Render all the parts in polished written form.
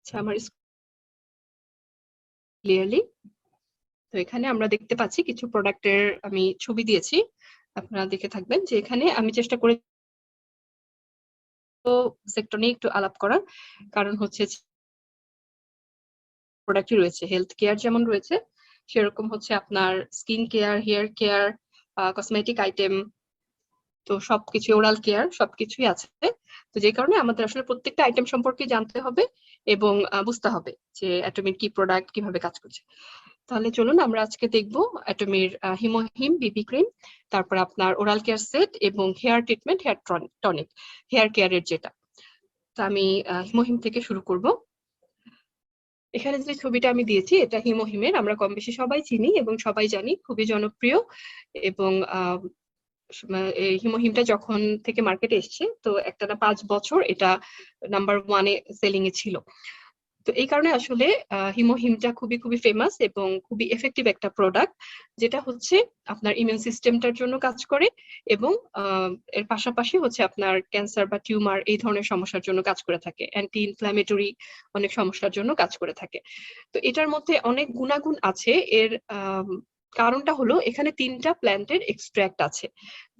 আচ্ছা, আমার ক্লিয়ারলি। তো এখানে আমরা দেখতে পাচ্ছি কিছু প্রোডাক্টের আমি ছবি দিয়েছি, আপনারা দেখে থাকবেন যে এখানে আমি চেষ্টা করে সেক্টর নিয়ে একটু আলাপ করার, কারণ হচ্ছে প্রোডাক্টই রয়েছে হেলথ কেয়ার যেমন রয়েছে, সেরকম হচ্ছে আপনার skin care, hair care, cosmetic item, তো সবকিছু ওরাল কেয়ার সবকিছুই আছে। তো যে কারণে আমাদের আসলে প্রত্যেকটা আইটেম সম্পর্কে জানতে হবে এবং বুঝতে হবে যে অ্যাটমির কি প্রোডাক্ট কিভাবে কাজ করছে। তাহলে চলুন আমরা আজকে দেখবো অ্যাটমির হিমোহিম বিবি ক্রিম, তারপর আপনার ওরাল কেয়ার সেট এবং hair treatment, hair tonic, hair কেয়ারের যেটা। তো আমি হিমোহিম থেকে শুরু করব। এখানে যে ছবিটা আমি দিয়েছি এটা হিমোহিমের, আমরা কম বেশি সবাই চিনি এবং সবাই জানি, খুবই জনপ্রিয়। এবং এই হিমোহিমটা যখন থেকে মার্কেটে এসছে তো একটানা 5 বছর এটা নাম্বার 1-এ সেলিং এ ছিল। তো এই কারণে আসলে হিমোহিমটা খুবই খুবই ফেমাস এবং খুবই এফেক্টিভ একটা প্রোডাক্ট, যেটা হচ্ছে আপনার ইমিউন সিস্টেমটার জন্য কাজ করে এবং এর পাশাপাশি হচ্ছে আপনার ক্যান্সার বা টিউমার এই ধরনের সমস্যার জন্য কাজ করে থাকে, অ্যান্টি ইনফ্ল্যামেটরি অনেক সমস্যার জন্য কাজ করে থাকে। তো এটার মধ্যে অনেক গুণাগুণ আছে। এর কারণটা হলো এখানে 3টা প্ল্যান্টের এক্সট্রাক্ট আছে,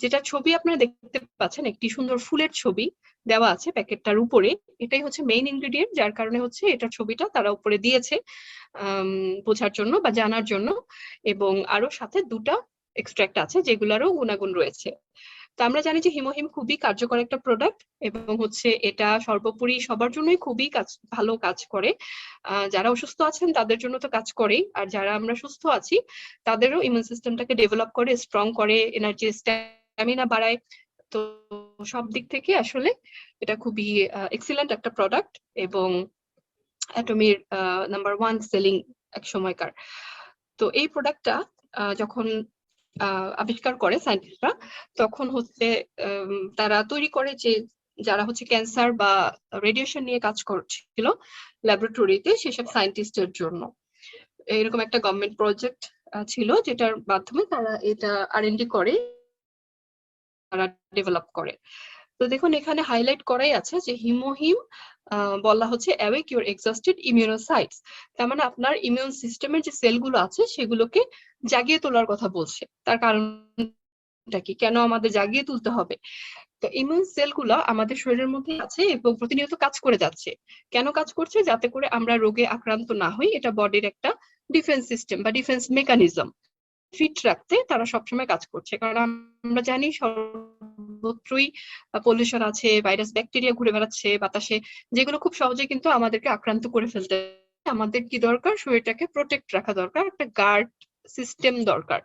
যেটা ছবি আপনারা দেখতে পাচ্ছেন, একটি সুন্দর ফুলের ছবি দেওয়া আছে প্যাকেটটার উপরে। এটাই হচ্ছে মেইন ইনগ্রেডিয়েন্ট, যার কারণে হচ্ছে এটার ছবিটা তারা উপরে দিয়েছে বোঝার জন্য বা জানার জন্য। এবং আরো সাথে 2টা এক্সট্রাক্ট আছে যেগুলোরও গুণাগুণ রয়েছে। তো আমরা জানি যে হিমোহিম খুবই কার্যকর একটা প্রোডাক্ট এবং হচ্ছে এটা সর্বোপরি সবার জন্যই খুবই ভালো কাজ করে। যারা অসুস্থ আছেন তাদের জন্য তো কাজ করেই, আর যারা আমরা সুস্থ আছি তাদেরও ইমিউন সিস্টেমটাকে ডেভেলপ করে, স্ট্রং করে, এনার্জি স্ট্যামিনা বাড়ায়। তো সব দিক থেকে আসলে এটা খুবই এক্সিলেন্ট একটা প্রোডাক্ট এবং অ্যাটমির নাম্বার 1 সেলিং এক সময়কার। তো এই প্রোডাক্টটা যখন আবিষ্কার করে সায়েন্টিস্টরা, তখন হচ্ছে তারা তৈরি করে যে যারা হচ্ছে ক্যান্সার বা রেডিয়েশন নিয়ে কাজ করছিল ল্যাবরেটরিতে সেসব সায়েন্টিস্টের জন্য। এরকম একটা গভর্নমেন্ট প্রজেক্ট ছিল, যেটার মাধ্যমে তারা এটা আর&ডি করে, তারা ডেভেলপ করে। তো দেখুন এখানে হাইলাইট করাই আছে যে হিমোহিম বলা হচ্ছে অ্যাওয়েক ইউর এক্সস্টেড ইমিউনোসাইটস, তার মানে আপনার ইমিউন সিস্টেমের যে সেলগুলো আছে সেগুলোকে জাগিয়ে তোলার কথা বলছে। তার কারণটা কি, কেন আমাদের জাগিয়ে তুলতে হবে? তো ইমিউন সেলগুলো আমাদের শরীরের মধ্যে আছে এবং প্রতিনিয়ত কাজ করে যাচ্ছে। কেন কাজ করছে? যাতে করে আমরা রোগে আক্রান্ত না হই। এটা বডির একটা ডিফেন্স সিস্টেম বা ডিফেন্স মেকানিজম। ফিট রাখতে তারা সবসময় কাজ করছে, কারণ আমরা জানি সর্বত্রই পলিউশন আছে, ভাইরাস ব্যাকটেরিয়া ঘুরে বেড়াচ্ছে বাতাসে, যেগুলো খুব সহজে কিন্তু আমাদেরকে আক্রান্ত করে ফেলতে। আমাদের কি দরকার? শরীরটাকে প্রোটেক্ট রাখা দরকার, একটা গার্ড সিস্টেম দরকার।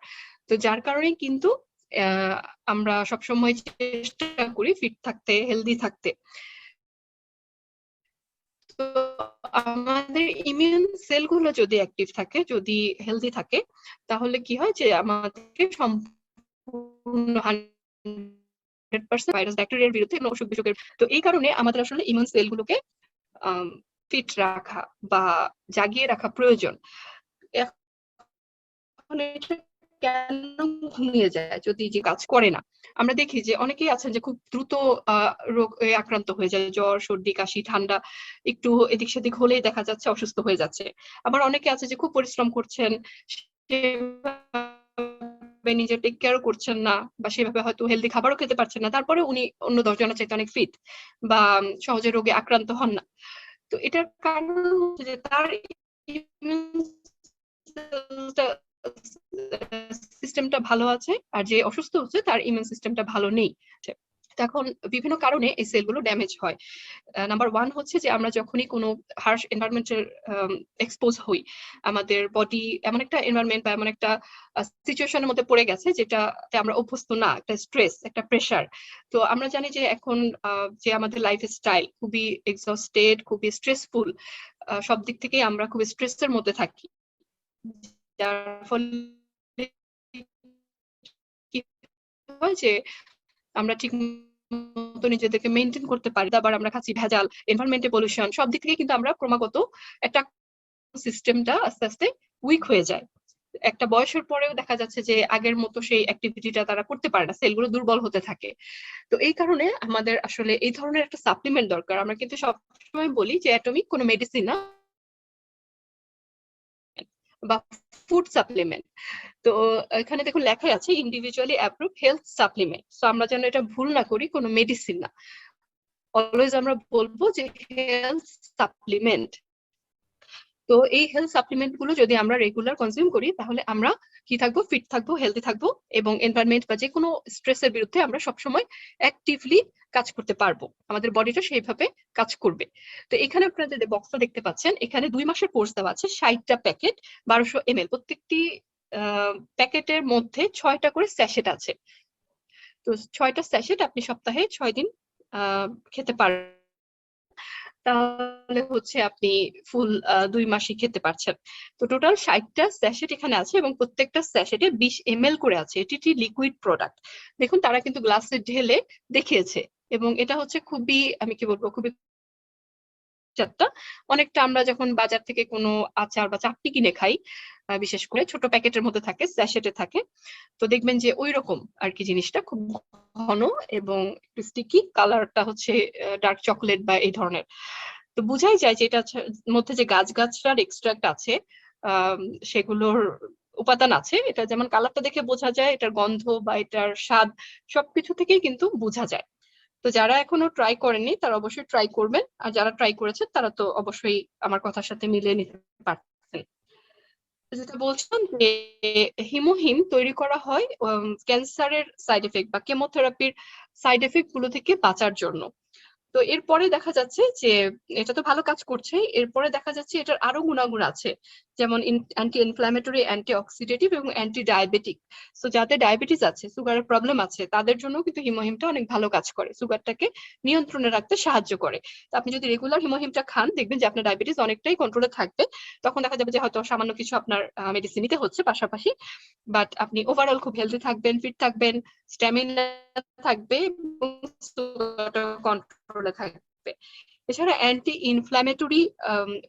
তো যার কারণে কিন্তু আমরা সবসময় চেষ্টা করি ফিট থাকতে, হেলদি থাকতে। তো আমাদের ইমিউন সেলগুলো যদি অ্যাক্টিভ থাকে, যদি হেলদি থাকে, তাহলে কি হয় যে আমাদেরকে সম্পূর্ণ 100% ভাইরাস ব্যাকটেরিয়ার বিরুদ্ধে কোনো অসুখ বিসুখের। তো এই কারণে আমাদের আসলে ইমিউন সেলগুলোকে ফিট রাখা বা জাগিয়ে রাখা প্রয়োজন। এখন এটা কেন ঘুমিয়ে যায় যদি যে কাজ করে না? আমরা দেখি যে অনেকেই আছেন যে খুব দ্রুত রোগে আক্রান্ত হয়ে যায়, জ্বর, সর্দি, কাশি, ঠান্ডা একটু এদিক সেদিক হলেই দেখা যাচ্ছে অসুস্থ হয়ে যাচ্ছে। আবার অনেকে আছে যে খুব পরিশ্রম করছেন, সেভাবে নিজে টেক কেয়ারও করছেন না বা সেভাবে হয়তো হেলদি খাবারও খেতে পারছেন না, তারপরে উনি অন্য 10 জনের চাইতে অনেক ফিট বা সহজে রোগে আক্রান্ত হন না। তো এটার কারণ হচ্ছে যে তার ইমিউন সিস্টেমটা ভালো আছে, আর যে অসুস্থ হচ্ছে তার ইমিউন সিস্টেমটা ভালো নেই। এখন বিভিন্ন কারণে এই সেলগুলো ড্যামেজ হয়। নাম্বার 1 হচ্ছে যে আমরা যখনই কোনো হার্শ এনভায়রনমেন্টের এক্সপোজ হই, আমাদের বডি এমন একটা এনভায়রনমেন্ট বা এমন একটা সিচুয়েশনের মধ্যে পড়ে গেছে যেটাতে আমরা অভ্যস্ত না, একটা স্ট্রেস, একটা প্রেশার। তো আমরা জানি যে এখন যে আমাদের লাইফ স্টাইল খুবই এক্সস্টেড, খুবই স্ট্রেসফুল, সব দিক থেকে আমরা খুব স্ট্রেসের মধ্যে থাকি, যার ফলে কি হয় যে আমরা ঠিক মতো নিজেদেরকে মেনটেন করতে পারি। আবার আমরা খাচ্ছি ভেজাল, এনভায়রনমেন্টে পলিউশন, সব দিক থেকে কিন্তু আমরা ক্রমাগত একটা সিস্টেমটা আস্তে আস্তে উইক হয়ে যায়। একটা বয়সের পরেও দেখা যাচ্ছে যে আগের মতো সেই অ্যাক্টিভিটিটা তারা করতে পারে না, সেলগুলো দুর্বল হতে থাকে। তো এই কারণে আমাদের আসলে এই ধরনের একটা সাপ্লিমেন্ট দরকার। আমরা কিন্তু সবসময় বলি যে অ্যাটমিক কোনো মেডিসিন না বা ফুড সাপ্লিমেন্ট। তো এখানে দেখুন লেখাই আছে ইন্ডিভিজুয়ালি অ্যাপ্রুভ হেলথ সাপ্লিমেন্ট। তো আমরা যেন এটা ভুল না করি, কোনো মেডিসিন না, অলওয়েজ আমরা বলবো যে হেলথ সাপ্লিমেন্ট। তো এই হেলথ সাপ্লিমেন্ট গুলো যদি আমরা রেগুলার কনজিউম করি তাহলে আমরা কি থাকবো, ফিট থাকবো, হেলদি থাকবো, এবং এনভায়রনমেন্ট বা যে কোনো স্ট্রেসের বিরুদ্ধে আমরা সবসময় অ্যাক্টিভলি কাজ করতে পারবো, আমাদের বডিটা সেইভাবে কাজ করবে। তো এখানে আপনারা যে বক্সটা দেখতে পাচ্ছেন, এখানে 2 মাসের কোর্স দেওয়া আছে, 60টা প্যাকেট, 1200 ml, প্রত্যেকটি প্যাকেটের মধ্যে 6টা করে স্যাশেট আছে। তো 6টা স্যাশেট আপনি সপ্তাহে 6 দিন খেতে পারবেন, তাহলে হচ্ছে আপনি ফুল 2 মাসই খেতে পারছেন। তো টোটাল 60টা স্যাশেট এখানে আছে এবং প্রত্যেকটা স্যাশেটে 20 ml করে আছে। এটি লিকুইড প্রোডাক্ট। দেখুন তারা কিন্তু গ্লাসে ঢেলে দেখিয়েছে, এবং এটা হচ্ছে খুবই, আমি কি বলবো, খুবই অনেকটা আমরা যখন বাজার থেকে কোনো আচার বা চাটনি কিনে খাই, বিশেষ করে ছোট প্যাকেটের মধ্যে থাকে, স্যাশেটে থাকে, তো দেখবেন যে ওই রকম আর কি, জিনিসটা খুব ঘন এবং একটু স্টিকি, কালারটা হচ্ছে ডার্ক চকলেট বা এই ধরনের। তো বোঝাই যায় যে এটা মধ্যে যে গাছগাছড়ার এক্সট্রাক্ট আছে, সেগুলোর উপাদান আছে। এটা যেমন কালারটা দেখে বোঝা যায়, এটার গন্ধ বা এটার স্বাদ সবকিছু থেকেই কিন্তু বোঝা যায়। তো যারা এখনো ট্রাই করেননি তারা অবশ্যই ট্রাই করবেন, আর যারা ট্রাই করেছে তারা তো অবশ্যই আমার কথার সাথে মিলিয়ে নিতে পারছেন। যেটা বলছিলাম যে হিমোহিম তৈরি করা হয় ক্যান্সারের সাইড এফেক্ট বা কেমোথেরাপির সাইড এফেক্ট গুলো থেকে বাঁচার জন্য। তো এরপরে দেখা যাচ্ছে যে এটা তো ভালো কাজ করছে, এরপরে দেখা যাচ্ছে এটার আরো গুণাগুণ আছে, যেমন অ্যান্টি ইনফ্ল্যামেটরি, অ্যান্টি অক্সিডেটিভ এবং অ্যান্টি ডায়াবেটিক। তো যাদের ডায়াবেটিস আছে, সুগারের প্রবলেম আছে, তাদের জন্য কিন্তু হিমোহিমটা অনেক ভালো কাজ করে, সুগারটাকে নিয়ন্ত্রণে রাখতে সাহায্য করে। তো আপনি যদি রেগুলার হিমোহিমটা খান, দেখবেন যে আপনার ডায়াবেটিস অনেকটাই কন্ট্রোলে থাকবে। তখন দেখা যাবে যে হয়তো সামান্য কিছু আপনার মেডিসিন নিতে হচ্ছে পাশাপাশি, বাট আপনি ওভারঅল খুব হেলদি থাকবেন, ফিট থাকবেন, স্ট্যামিনা থাকবে এবং কন্ট্রোলে থাকবে। এছাড়া অ্যান্টি ইনফ্ল্যামেটরি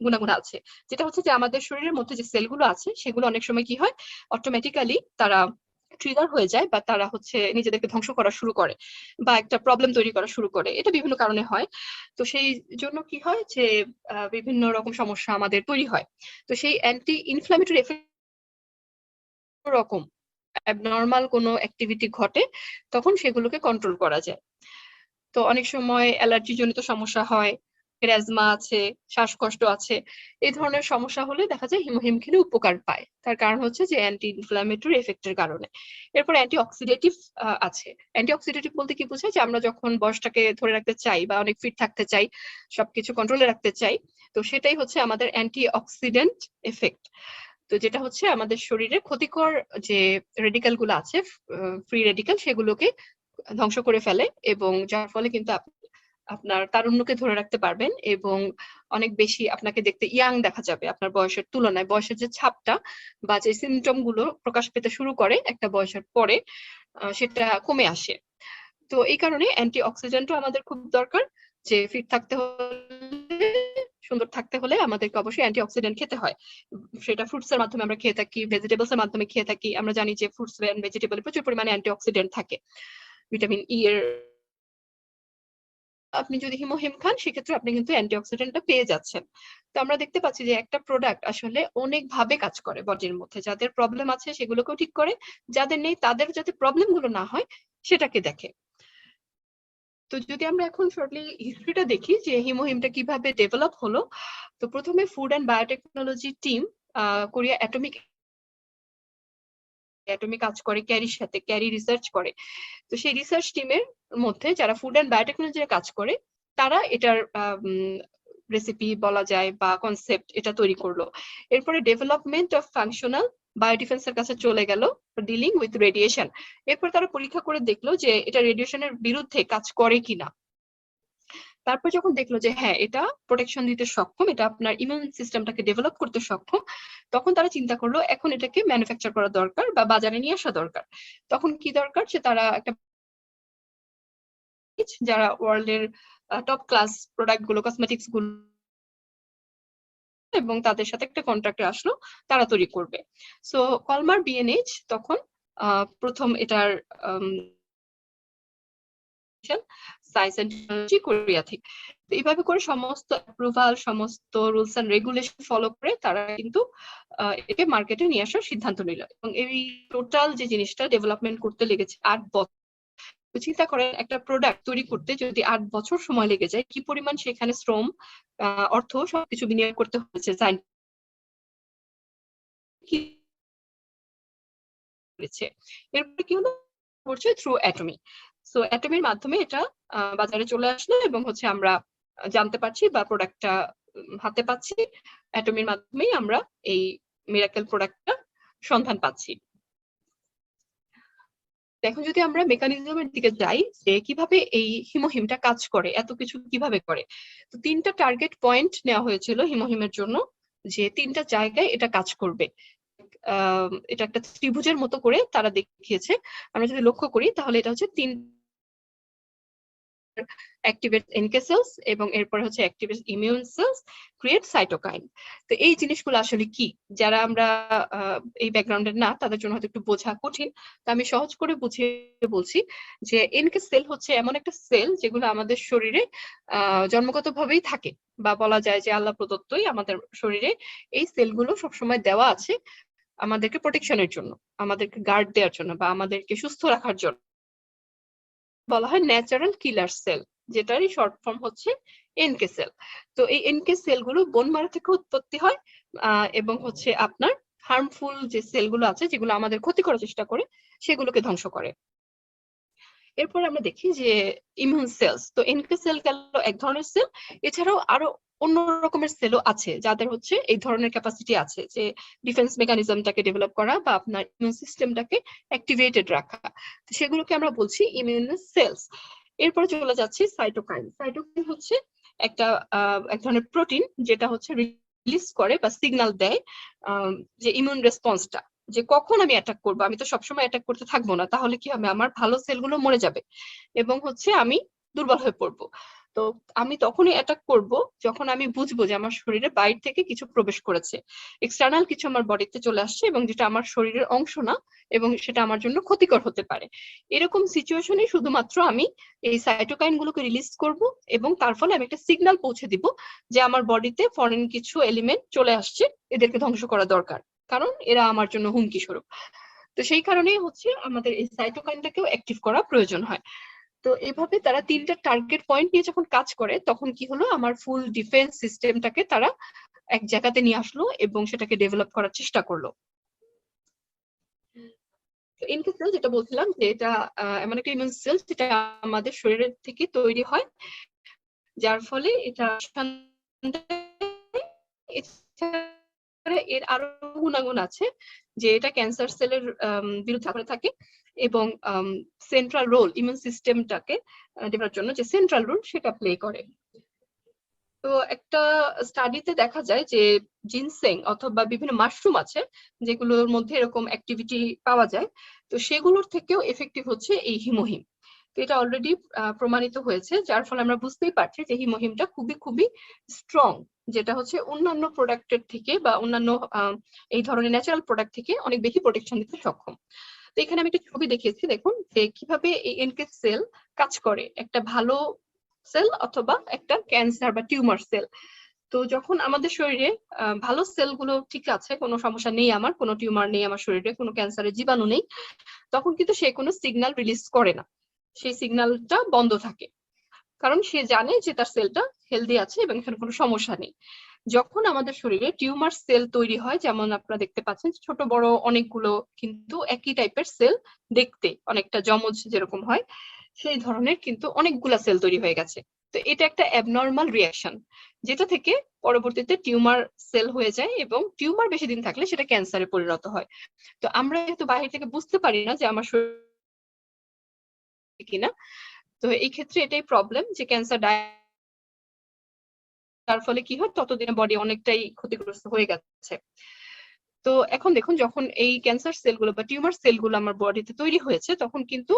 গুণাগুণ আছে, যেটা হচ্ছে যে আমাদের শরীরের মধ্যে যে সেলগুলো আছে সেগুলো অনেক সময় কি হয়, অটোমেটিক্যালি তারা ট্রিগার হয়ে যায় বা তারা হচ্ছে নিজেদেরকে ধ্বংস করা শুরু করে বা একটা প্রবলেম তৈরি করা শুরু করে, এটা বিভিন্ন কারণে হয়। তো সেই জন্য কি হয় যে বিভিন্ন রকম সমস্যা আমাদের তৈরি হয়। তো সেই অ্যান্টি ইনফ্ল্যামেটরি এফেক্ট রকম অ্যাবনর্মাল কোনো অ্যাক্টিভিটি ঘটে, তখন সেগুলোকে কন্ট্রোল করা যায়। তো অনেক সময় অ্যালার্জি জনিত সমস্যা হয়, অ্যাজমা আছে, শ্বাসকষ্ট আছে, এই ধরনের সমস্যা হলে দেখা যায় হিমোহিম খেলে উপকার পায়। তার কারণ হচ্ছে যে অ্যান্টি ইনফ্ল্যামেটরি এফেক্টের কারণে। এরপর অ্যান্টি অক্সিডেটিভ আছে। অ্যান্টি অক্সিডেটিভ বলতে কি বোঝায়, যে আমরা যখন বয়সটাকে ধরে রাখতে চাই বা অনেক ফিট থাকতে চাই, সবকিছু কন্ট্রোলে রাখতে চাই, তো সেটাই হচ্ছে আমাদের অ্যান্টি অক্সিডেন্ট এফেক্ট। তো যেটা হচ্ছে আমাদের শরীরে ক্ষতিকর যে রেডিক্যাল গুলো আছে, ফ্রি রেডিক্যাল, সেগুলোকে ধ্বংস করে ফেলে, এবং যার ফলে কিন্তু আপনার তারুণ্যকে ধরে রাখতে পারবেন এবং অনেক বেশি আপনাকে দেখতে ইয়াং দেখা যাবে আপনার বয়সের তুলনায়। বয়সের যে ছাপটা বা যে সিমটম গুলো প্রকাশ পেতে শুরু করে একটা বয়সের পরে, সেটা কমে আসে। তো এই কারণে অ্যান্টি অক্সিডেন্টও আমাদের খুব দরকার, যে ফিট থাকতে হলে, সুন্দর থাকতে হলে আমাদেরকে অবশ্যই অ্যান্টি অক্সিডেন্ট খেতে হয়। সেটা ফ্রুটস এর মাধ্যমে আমরা খেয়ে থাকি, ভেজিটেবলস এর মাধ্যমে খেয়ে থাকি। আমরা জানি যে ফ্রুটস এন্ড ভেজিটেবলে প্রচুর পরিমাণে অ্যান্টি অক্সিডেন্ট থাকে, ভিটামিন ই এর। আপনি যদি হিমোহিম খান সেক্ষেত্রে আপনি কিন্তু অ্যান্টিঅক্সিডেন্টটা পেয়ে যাচ্ছেন। তো আমরা দেখতে পাচ্ছি যে একটা প্রোডাক্ট আসলে অনেক ভাবে কাজ করে বডির মধ্যে। যাদের প্রবলেম আছে সেগুলোকেও ঠিক করে, যাদের নেই তাদের যাতে প্রবলেম গুলো না হয় সেটাকে দেখে। তো যদি আমরা এখন শর্টলি হিস্ট্রিটা দেখি যে হিমোহিমটা কিভাবে ডেভেলপ হলো, তো প্রথমে food and biotechnology team Korea Atomy কাজ করে ক্যারির সাথে, ক্যারি রিসার্চ করে। তো সেই রিসার্চ টিমের মধ্যে যারা ফুড অ্যান্ড বায়োটেকনোলজি কাজ করে, তারা এটার রেসিপি বলা যায় বা কনসেপ্ট এটা তৈরি করলো। এরপরে ডেভেলপমেন্ট অফ ফাংশনাল বায়োডিফেন্সের কাছে চলে গেল, ডিলিং উইথ রেডিয়েশন। এরপর তারা পরীক্ষা করে দেখলো যে এটা রেডিয়েশনের বিরুদ্ধে কাজ করে কিনা। তারপর যখন দেখলো যে হ্যাঁ এটা প্রোটেকশন দিতে সক্ষম, এটা আপনার ইমিউন সিস্টেমটাকে ডেভেলপ করতে সক্ষম, তখন তারা চিন্তা করলো এখন এটাকে ম্যানুফ্যাকচার করা দরকার বা বাজারে নিয়ে আসা দরকার। তখন কি দরকার, যে তারা একটা যারা ওয়ার্ল্ড এর টপ ক্লাস প্রোডাক্ট গুলো, কসমেটিক্স গুলো এবং তাদের সাথে একটা কন্ট্রাক্টে আসলো, তারা তৈরি করবে। সো কলমার বিএনএইচ তখন প্রথম এটার সায়েন্স এন্ড টেকনোলজি কোরিয়া থেকে। এইভাবে করে সমস্ত অ্যাপ্রুভাল, সমস্ত রুলস এন্ড রেগুলেশন ফলো করে তারা কিন্তু একে মার্কেটে নিয়ে আসার সিদ্ধান্ত নিল। এবং এই টোটাল যে জিনিসটা ডেভেলপমেন্ট করতে লেগেছে 8 বছর। চিন্তা করেন একটা প্রোডাক্ট তৈরি করতে যদি 8 বছর সময় লেগে যায়, কি পরিমাণ সেখানে শ্রম, অর্থ সবকিছু বিনিয়োগ করতে হয়েছে। এরপরে কি হলো, করছে থ্রু অ্যাটমি। সো অ্যাটমির মাধ্যমে এটা বাজারে চলে আসলো এবং হচ্ছে আমরা জানতে পারছি বা প্রোডাক্টটা হাতে পাচ্ছি। অ্যাটমির মাধ্যমেই আমরা এই মিরাকেল প্রোডাক্টটা সন্ধান পাচ্ছি। এখন যদি আমরা মেকানিজমের দিকে যাই যে কিভাবে এই হিমোহিমটা কাজ করে, এত কিছু কিভাবে করে, তো 3টা টার্গেট পয়েন্ট নেওয়া হয়েছিল হিমোহিমের জন্য, যে 3টা জায়গায় এটা কাজ করবে। এটা একটা ত্রিভুজের মতো করে তারা দেখিয়েছে। আমরা যদি লক্ষ্য করি তাহলে এটা হচ্ছে 3 অ্যাক্টিভেট এনকে সেলস এবং এরপর হচ্ছে activate immune cells, create cytokine. তো এই জিনিসগুলো আসলে কি, যারা আমরা এই ব্যাকগ্রাউন্ডের না তাদের জন্য হয়তো একটু বোঝা কঠিন। তো আমি সহজ করে বুঝিয়ে বলছি যে এনকে সেল হচ্ছে এমন একটা সেল যেগুলো আমাদের শরীরে জন্মগতভাবেই থাকে, বা বলা যায় যে আল্লাহ প্রদত্তই আমাদের শরীরে এই সেলগুলো সবসময় দেওয়া আছে আমাদেরকে প্রোটেকশনের জন্য, আমাদেরকে গার্ড দেওয়ার জন্য, বা আমাদেরকে সুস্থ রাখার জন্য। বলা হয় ন্যাচারাল কিলার সেল, যেটারই শর্ট ফর্ম হচ্ছে এনকে সেল। তো এই এনকে সেলগুলো বোন ম্যারো থেকে উৎপত্তি হয় এবং হচ্ছে আপনার হার্মফুল যে সেলগুলো আছে যেগুলো আমাদের ক্ষতি করার চেষ্টা করে সেগুলোকে ধ্বংস করে। এরপর আমরা দেখি যে ইমিউন সেলস, তো এনকে সেল গেল এক ধরনের সেল, এছাড়াও আরো অন্য রকমের সেলও আছে যাদের হচ্ছে এই ধরনের ক্যাপাসিটি আছে যে ডিফেন্স মেকানিজমটাকে ডেভেলপ করা বা আপনার ইমিউন সিস্টেমটাকে অ্যাক্টিভেটেড রাখা। তো সেগুলোকে আমরা বলছি ইমিউন সেলস। এরপর চলে যাচ্ছে সাইটোকাইন। সাইটোকাইন হচ্ছে একটা এক ধরনের প্রোটিন যেটা হচ্ছে রিলিজ করে বা সিগন্যাল দেয় যে ইমিউন রেসপন্সটা, যে কখন আমি অ্যাটাক করবো। আমি তো সবসময় অ্যাটাক করতে থাকবো না, তাহলে কি হবে, আমার ভালো সেলগুলো মরে যাবে এবং হচ্ছে আমি দুর্বল হয়ে পড়বো। তো আমি তখনই অ্যাটাক করব যখন আমি বুঝবো যে আমার শরীরে বাইরে থেকে কিছু প্রবেশ করেছে, এক্সটার্নাল কিছু আমার বডিতে চলে আসছে এবং যেটা আমার শরীরের অংশ না এবং সেটা আমার জন্য ক্ষতিকর হতে পারে। এরকম সিচুয়েশনে শুধুমাত্র আমি এই সাইটোকাইন গুলোকে রিলিজ করব এবং তার ফলে আমি একটা সিগন্যাল পৌঁছে দিব যে আমার বডিতে ফরেন কিছু এলিমেন্ট চলে আসছে, এদেরকে ধ্বংস করা দরকার, কারণ এরা আমার জন্য হুমকি স্বরূপ। তো সেই কারণেই হচ্ছে আমাদের এই সাইটোকাইনটাকেও অ্যাক্টিভ করা প্রয়োজন হয়। তো এভাবে তারা 3টা টার্গেট পয়েন্ট নিয়ে যখন কাজ করে তখন কি হলো, আমার ফুল ডিফেন্স সিস্টেমটাকে তারা এক জায়গাতে নিয়ে আসলো এবং সেটাকে ডেভেলপ করার চেষ্টা করলো। ইনকে সেল যেটা বলছিলাম যে এটা এমন একটা ইমিউন সেল যেটা আমাদের শরীরের থেকে তৈরি হয়, যার ফলে এটা এর আরো গুণাগুণ আছে যে এটা ক্যান্সার সেলের বিরুদ্ধে থাকে এবং সেন্ট্রাল রোল ইমিউন সিস্টেমটাকে দেওয়ার জন্য যে সেন্ট্রাল রোল সেটা প্লে করে। তো একটা স্টাডিতে দেখা যায় যে জিনসেং অথবা বিভিন্ন মাশরুম আছে যেগুলোর মধ্যে এরকম অ্যাক্টিভিটি পাওয়া যায়, তো সেগুলোর থেকেও এফেক্টিভ হচ্ছে এই হিমোহিম। তো এটা অলরেডি প্রমাণিত হয়েছে, যার ফলে আমরা বুঝতেই পারছি যে হিমোহিমটা খুবই খুবই স্ট্রং, যেটা হচ্ছে অন্যান্য প্রোডাক্টের থেকে বা অন্যান্য এই ধরনের ন্যাচারাল প্রোডাক্ট থেকে অনেক বেশি প্রোটেকশন দিতে সক্ষম। তো এখানে আমি একটা ছবি দেখিয়েছি, দেখুন যে কিভাবে এই এনকে সেল কাজ করে একটা ভালো সেল অথবা একটা ক্যান্সার বা টিউমার সেল। তো যখন আমাদের শরীরে ভালো সেলগুলো ঠিক আছে, কোনো সমস্যা নেই, আমার কোনো টিউমার নেই, আমার শরীরে কোনো ক্যান্সারের জীবাণু নেই, তখন কিন্তু সে কোনো সিগন্যাল রিলিজ করে না, সেই সিগন্যালটা বন্ধ থাকে, কারণ সে জানে যে তার সেলটা হেলদি আছে এবং এখানে কোনো সমস্যা নেই। যখন আমাদের শরীরে টিউমার সেল তৈরি হয়, যেমন আপনারা দেখতে পাচ্ছেন ছোট বড় অনেকগুলো কিন্তু একই টাইপের সেল, দেখতে অনেকটা যমজ যেরকম হয় সেই ধরনের কিন্তু অনেকগুলা সেল তৈরি হয়ে গেছে। তো এটা একটা অ্যাবনর্মাল রিয়াকশন, যেটা থেকে পরবর্তীতে টিউমার সেল হয়ে যায় এবং টিউমার বেশি দিন থাকলে সেটা ক্যান্সারে পরিণত হয়। তো আমরা যেহেতু বাইরে থেকে বুঝতে পারি না যে আমার শরীরে কিনা, তো এই ক্ষেত্রে এটাই প্রবলেম যে ক্যান্সার, তার ফলে কি হয় ততদিনে বডি অনেকটাই ক্ষতিগ্রস্ত হয়ে গেছে। তো এখন দেখুন যখন এই ক্যান্সার সেলগুলো বা টিউমার সেলগুলো আমার বডিতে তৈরি হয়েছে তখন কিন্তু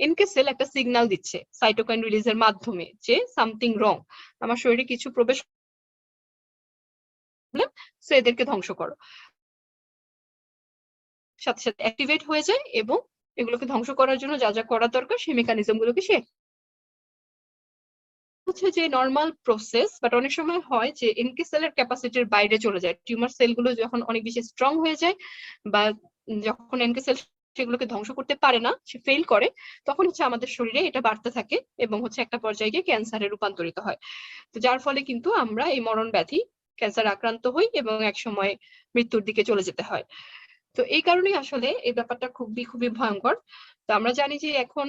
এনকে সেল একটা সিগন্যাল দিচ্ছে সাইটোকাইন রিলিজের মাধ্যমে যে সামথিং রং, আমার শরীরে কিছু প্রবেশ সো এদেরকে ধ্বংস করো, সাথে সাথে অ্যাক্টিভেট হয়ে যায় এবং এগুলোকে ধ্বংস করার জন্য যা যা করা দরকার সেই মেকানিজম গুলোকে সে হচ্ছে যে নর্মাল প্রসেস। বাট অনেক সময় হয় যে এনকে সেলের ক্যাপাসিটির বাইরে চলে যায়, টিউমার সেলগুলো যখন অনেক বেশি স্ট্রং হয়ে যায় বা যখন এনকে সেল সেগুলোকে ধ্বংস করতে পারে না, সে ফেল করে, তখন হচ্ছে আমাদের শরীরে এটা বাড়তে থাকে এবং হচ্ছে একটা পর্যায়ে গিয়ে ক্যান্সারে রূপান্তরিত হয়। তো যার ফলে কিন্তু আমরা এই মরণ ব্যাধি ক্যান্সার আক্রান্ত হই এবং এক সময় মৃত্যুর দিকে চলে যেতে হয়। তো এই কারণেই আসলে এই ব্যাপারটা খুবই খুবই ভয়ঙ্কর। তো আমরা জানি যে এখন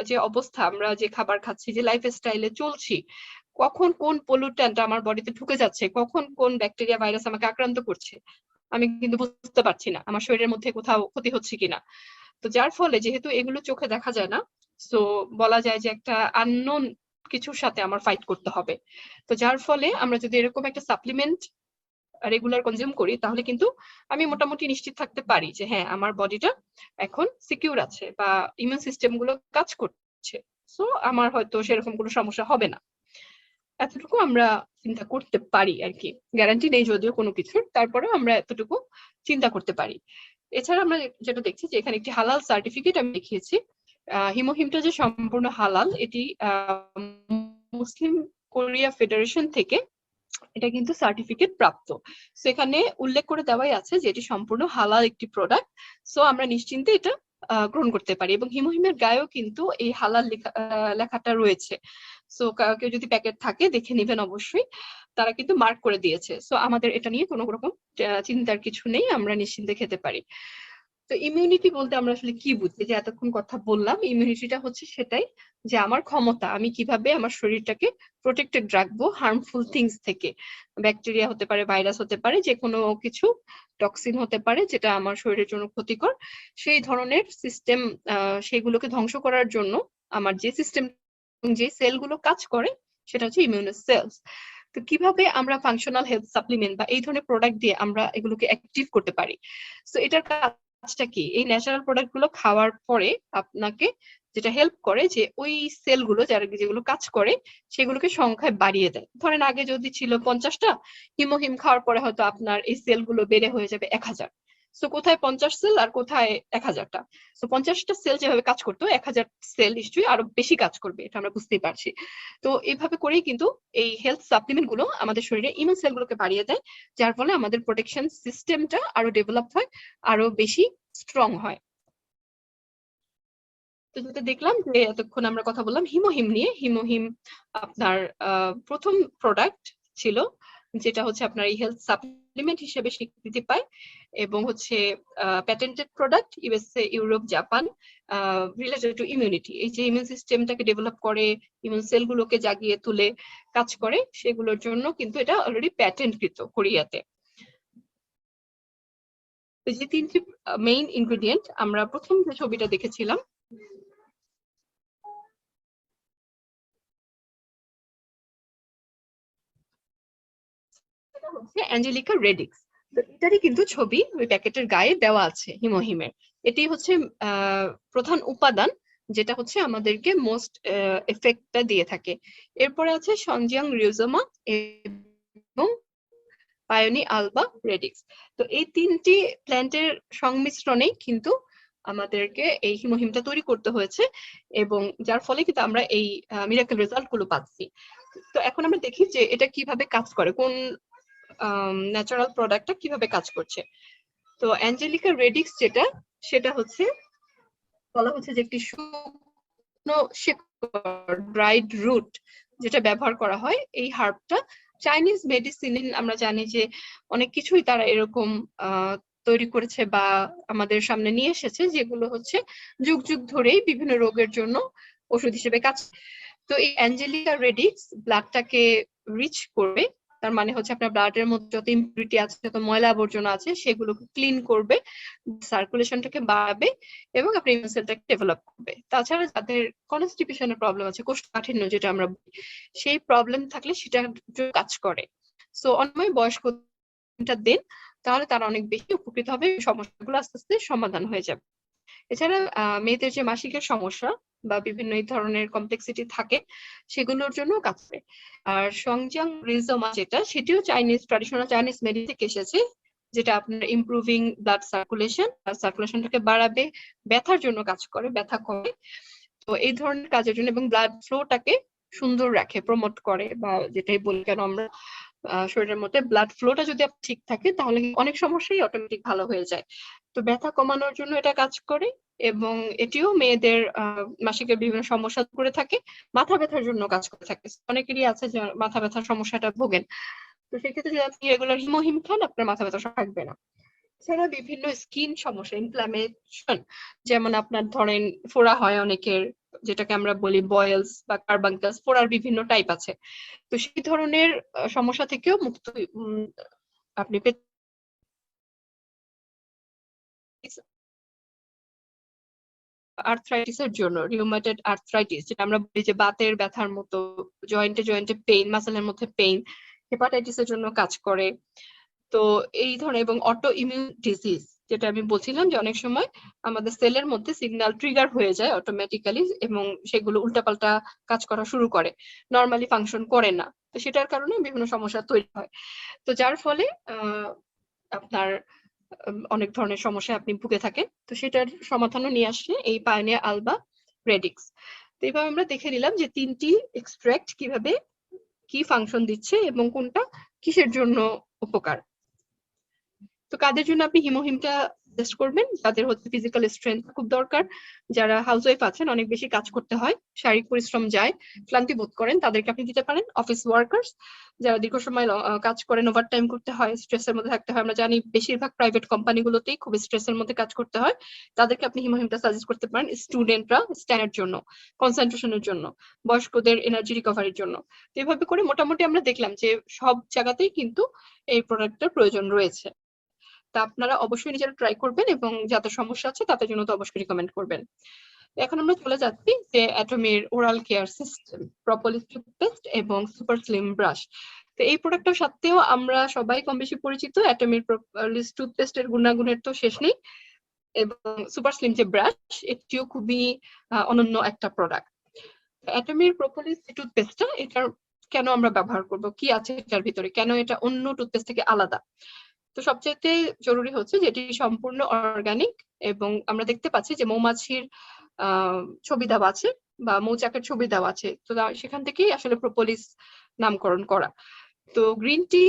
যে অবস্থা, আমরা যে খাবার খাচ্ছি, যে লাইফ স্টাইলে চলছি, কখন কোন পলিউট্যান্ট আমার বডিতে ঢুকে যাচ্ছে, কখন কোন ব্যাকটেরিয়া ভাইরাস আমাকে আক্রান্ত করছে, আমি কিন্তু বুঝতে পারছি না আমার শরীরের মধ্যে কোথাও ক্ষতি হচ্ছে কিনা। তো যার ফলে যেহেতু এগুলো চোখে দেখা যায় না, তো বলা যায় যে একটা আননোন কিছুর সাথে আমার ফাইট করতে হবে। তো যার ফলে আমরা যদি এরকম একটা সাপ্লিমেন্ট রেগুলার কনজিউম করি, তাহলে কিন্তু আমি মোটামুটি নিশ্চিত থাকতে পারি যে হ্যাঁ, আমার বডিটা এখন সিকিউর আছে বা ইমিউন সিস্টেম গুলো কাজ করছে, সো আমার হয়তো সেরকম কোনো সমস্যা হবে না। এতটুকু আমরা চিন্তা করতে পারি আর কি, গ্যারান্টি নেই যদিও কোনো কিছুর, তারপরে আমরা এতটুকু চিন্তা করতে পারি। এছাড়া আমরা যেটা দেখছি যে এখানে একটি হালাল সার্টিফিকেট আমি দেখিয়েছি। হিমোহিমটা যে সম্পূর্ণ হালাল, এটি মুসলিম কোরিয়া ফেডারেশন থেকে এটা কিন্তু সার্টিফিকেট প্রাপ্ত। সেখানে উল্লেখ করে দেওয়াই আছে যে এটি সম্পূর্ণ হালাল একটি প্রোডাক্ট, সো আমরা নিশ্চিন্তে এটা গ্রহণ করতে পারি। এবং হিমোহিমের গায়েও কিন্তু এই হালাল লেখাটা রয়েছে। সো কেউ যদি প্যাকেট থাকে দেখে নেবেন অবশ্যই, তারা কিন্তু মার্ক করে দিয়েছে। সো আমাদের এটা নিয়ে কোনো রকম চিন্তার কিছু নেই, আমরা নিশ্চিন্তে খেতে পারি। তো ইমিউনিটি বলতে আমরা আসলে কি বুঝি? যে এতক্ষণ কথা বললাম, ইমিউনিটিটা হচ্ছে সেটাই যে আমার ক্ষমতা, আমি কিভাবে আমার শরীরটাকে প্রোটেক্টেড রাখবো হার্মফুল থিংস থেকে। ব্যাকটেরিয়া হতে পারে, ভাইরাস হতে পারে, যে কোনো কিছু, টক্সিন হতে পারে যেটা আমার শরীরের জন্য ক্ষতিকর। সেই ধরনের সিস্টেম, সেগুলোকে ধ্বংস করার জন্য আমার যে সিস্টেম, যে সেলগুলো কাজ করে সেটা হচ্ছে ইমিউন সেলস। তো কিভাবে আমরা ফাংশনাল হেলথ সাপ্লিমেন্ট বা এই ধরনের প্রোডাক্ট দিয়ে আমরা এগুলোকে অ্যাক্টিভ করতে পারি? তো এটার কাজটা কি? এই ন্যাচারাল প্রোডাক্ট গুলো খাওয়ার পরে আপনাকে যেটা হেল্প করে যে ওই সেলগুলো যেগুলো কাজ করে সেগুলোকে সংখ্যায় বাড়িয়ে দেয়। ধরেন আগে যদি ছিল 50টা, হিমোহিম খাওয়ার পরে হয়তো আপনার এই সেলগুলো বেড়ে হয়ে যাবে 1000। সো কোথায় 50 সেল আর কোথায় 1000টা? সো 50টা সেল যেভাবে কাজ করতো, 1000 সেল নিশ্চয়ই আরো বেশি কাজ করবে, এটা আমরা বুঝতেই পারছি। তো এইভাবে করেই কিন্তু এই হেলথ সাপ্লিমেন্ট গুলো আমাদের শরীরে ইমিউন সেলগুলোকে বাড়িয়ে দেয়, যার ফলে আমাদের প্রোটেকশন সিস্টেমটা আরো ডেভেলপ হয়, আরো বেশি স্ট্রং হয়। তো যেটা দেখলাম যে এতক্ষণ আমরা কথা বললাম হিমোহিম নিয়ে। হিমোহিম আপনার প্রথম প্রোডাক্ট ছিল যেটা হচ্ছে আপনার এই হেলথ সাপ্লিমেন্ট হিসেবে স্বীকৃতি পায় এবং হচ্ছে patented product USA, Europe, Japan, related to immunity. এই যে ইমিউন সিস্টেমটাকে ডেভেলপ করে, ইমিউন সেলগুলোকে জাগিয়ে তুলে কাজ করে, সেগুলোর জন্য কিন্তু এটা অলরেডি প্যাটেন্টকৃত কোরিয়াতে। যে তিনটি মেইন ইনগ্রেডিয়েন্ট আমরা প্রথম যে ছবিটা দেখেছিলাম, হচ্ছে অ্যাঞ্জেলিকা রেডিক্স। তো এটারই কিন্তু ছবি ওই প্যাকেটের গায়ে দেওয়া আছে হিমোহিমের। এটি হচ্ছে প্রধান উপাদান যেটা হচ্ছে আমাদেরকে মোস্ট এফেক্টটা দিয়ে থাকে। এরপরে আছে সনজিয়াং রিউজোমা এবং পায়োনি আলবা রেডিক্স। তো এই তিনটি প্ল্যান্টের সংমিশ্রণেই কিন্তু আমাদেরকে এই হিমোহিমটা তৈরি করতে হয়েছে এবং যার ফলে কিন্তু আমরা এই মিরাকেল রেজাল্ট গুলো পাচ্ছি। তো এখন আমরা দেখি যে এটা কিভাবে কাজ করে, কোন ন্যাচারাল প্রোডাক্টটা কিভাবে কাজ করছে। তো অ্যাঞ্জেলিকা রেডিক্স যেটা, সেটা হচ্ছে বলা হচ্ছে যে একটি শুকনো শিকড়, ড্রাইড রুট যেটা ব্যবহার করা হয়। এই হার্বটা চাইনিজ মেডিসিন, আমরা জানি যে অনেক কিছুই তারা এরকম তৈরি করেছে বা আমাদের সামনে নিয়ে এসেছে, যেগুলো হচ্ছে যুগ যুগ ধরেই বিভিন্ন রোগের জন্য ওষুধ হিসেবে কাজ। তো এই অ্যাঞ্জেলিকা রেডিক্স ব্লাডটাকে রিচ করবে, তার মানে হচ্ছে আপনার ব্লাডের মধ্যে যত ইম্পিউরিটি আছে, যত ময়লা আবর্জনা আছে, সেগুলোকে ক্লিন করবে, সার্কুলেশনটাকে বাড়াবে এবং আপনার ইমিউন সেলটাকে ডেভেলপ করবে। তাছাড়া যাদের কনস্টিপেশনের প্রবলেম আছে, কোষ্ঠকাঠিন্য যেটা আমরা বলি, সেই প্রবলেম থাকলে সেটা কাজ করে। সো অনেক বয়স্কটা দেন, তাহলে তারা অনেক বেশি উপকৃত হবে, সমস্যাগুলো আস্তে আস্তে সমাধান হয়ে যাবে। এছাড়া মেয়েদের যে মাসিকের সমস্যা, বা বিভিন্ন এই ধরনের কমপ্লেক্সিটি থাকে সেগুলোর জন্য কাজ করে। আর সংজাং রিজোমা যেটা, সেটিও চাইনিজ, ট্র্যাডিশনাল চাইনিজ মেডিসিন থেকে এসেছে, যেটা আপনার ইমপ্রুভিং ব্লাড সার্কুলেশন, সার্কুলেশনটাকে বাড়াবে, ব্যথার জন্য কাজ করে, ব্যথা কমে। তো এই ধরনের কাজের জন্য, এবং ব্লাড ফ্লোটাকে সুন্দর রাখে, প্রমোট করে, বা যেটাই বলি কেন আমরা শরীরের মধ্যে ব্লাড ফ্লোটা যদি ঠিক থাকে তাহলে অনেক সমস্যাই অটোমেটিক ভালো হয়ে যায়। তো ব্যথা কমানোর জন্য এটা কাজ করে, এবং এটিও মেয়েদের মাসিকের বিভিন্ন সমস্যা করে থাকে। মাথা ব্যথার জন্য কাজ করে থাকে, অনেকেরই আছে যে মাথা ব্যথার সমস্যাটা ভোগেন। তো সেক্ষেত্রে যদি আপনি রেগুলার হিমোহিম খান, আপনার মাথা ব্যথা থাকবে না। এছাড়া বিভিন্ন স্কিন সমস্যা, ইনফ্লামেশন, যেমন আপনার ধরেন ফোড়া হয় অনেকের, যেটাকে আমরা বলি বয়েলস বা কার্বাঙ্কাস, ফোড়ার বিভিন্ন টাইপ আছে। তো সেই ধরনের সমস্যা থেকেও মুক্ত আপনি পেতে আর্থ্রাইটিসের জন্য, রিউমাটয়েড আর্থ্রাইটিস, যেটা আমরা বলি যে বাতের ব্যথার মতো, জয়েন্টে জয়েন্টে পেইন, মাসেলের মধ্যে পেইন, হেপাটাইটিসের জন্য কাজ করে। তো এই ধরনের, এবং অটো ইমিউন ডিজিজ, যেটা আমি বলছিলাম যে অনেক সময় আমাদের সেলের মধ্যে সিগন্যাল ট্রিগার হয়ে যায় অটোমেটিক্যালি, এবং সেগুলো উল্টাপাল্টা কাজ করা শুরু করে, নর্মালি ফাংশন করে না। তো সেটার কারণে বিভিন্ন সমস্যা তৈরি হয়। তো যার ফলে আপনার অনেক ধরনের সমস্যা আপনি ভুগে থাকেন। তো সেটার সমাধানও নিয়ে আসছে এই পায়োনিয়ার আলবা রেডিক্স। তো এইভাবে আমরা দেখে নিলাম যে 3টি এক্সট্রাক্ট কিভাবে কি ফাংশন দিচ্ছে এবং কোনটা কিসের জন্য উপকার। তো কাদের জন্য আপনি হিমোহিমটা সাজেস্ট করবেন? যাদের হচ্ছে ফিজিক্যাল স্ট্রেংথ খুব দরকার, যারা হাউসওয়াইফ আছেন, অনেক বেশি কাজ করতে হয়, শারীরিক পরিশ্রম যায়, ক্লান্তি বোধ করেন, তাদেরকে আপনি দিতে পারেন। অফিস ওয়ার্কার্স, যারা দীর্ঘ সময় কাজ করেন, ওভার টাইম করতে হয়, স্ট্রেসের মধ্যে থাকতে হয়, আমরা জানি বেশিরভাগ প্রাইভেট কোম্পানিগুলোতেই খুব স্ট্রেসের মধ্যে কাজ করতে হয়, তাদেরকে আপনি হিমোহিমটা সাজেস্ট করতে পারেন। স্টুডেন্টরা স্ট্যান্ডের জন্য, কনসেন্ট্রেশনের জন্য, বয়স্কদের এনার্জি রিকভারির জন্য। তো এভাবে করে মোটামুটি আমরা দেখলাম যে সব জায়গাতেই কিন্তু এই প্রোডাক্টটার প্রয়োজন রয়েছে। তা আপনারা অবশ্যই নিজেরা ট্রাই করবেন, এবং যাদের সমস্যা আছে তাদের জন্য তো অবশ্যই রিকমেন্ড করবেন। এখন আমরা চলে যাচ্ছি যে অ্যাটমির ওরাল কেয়ার সিস্টেম, প্রপলিস টুথপেস্ট এবং সুপার স্লিম ব্রাশ। তো এই প্রোডাক্টটার সাথেও আমরা সবাই কম বেশি পরিচিত। অ্যাটমির প্রপলিস টুথপেস্টের গুণাগুণের তো শেষ নেই, এবং সুপার স্লিম যে ব্রাশ, এটিও খুবই অনন্য একটা প্রোডাক্ট। অ্যাটমির প্রপলিস টুথপেস্টটা, এটার কেন আমরা ব্যবহার করব, কি আছে এটার ভিতরে, কেন এটা অন্য টুথপেস্ট থেকে আলাদা? তো সবচেয়ে জরুরি হচ্ছে যে এটি সম্পূর্ণ অর্গানিক, এবং আমরা দেখতে পাচ্ছি যে মৌমাছির ছবি দেওয়া আছে বা মৌচাকের ছবি দেওয়া আছে। তো সেখান থেকেই আসলে প্রোপোলিস নামকরণ করা। তো গ্রিন টি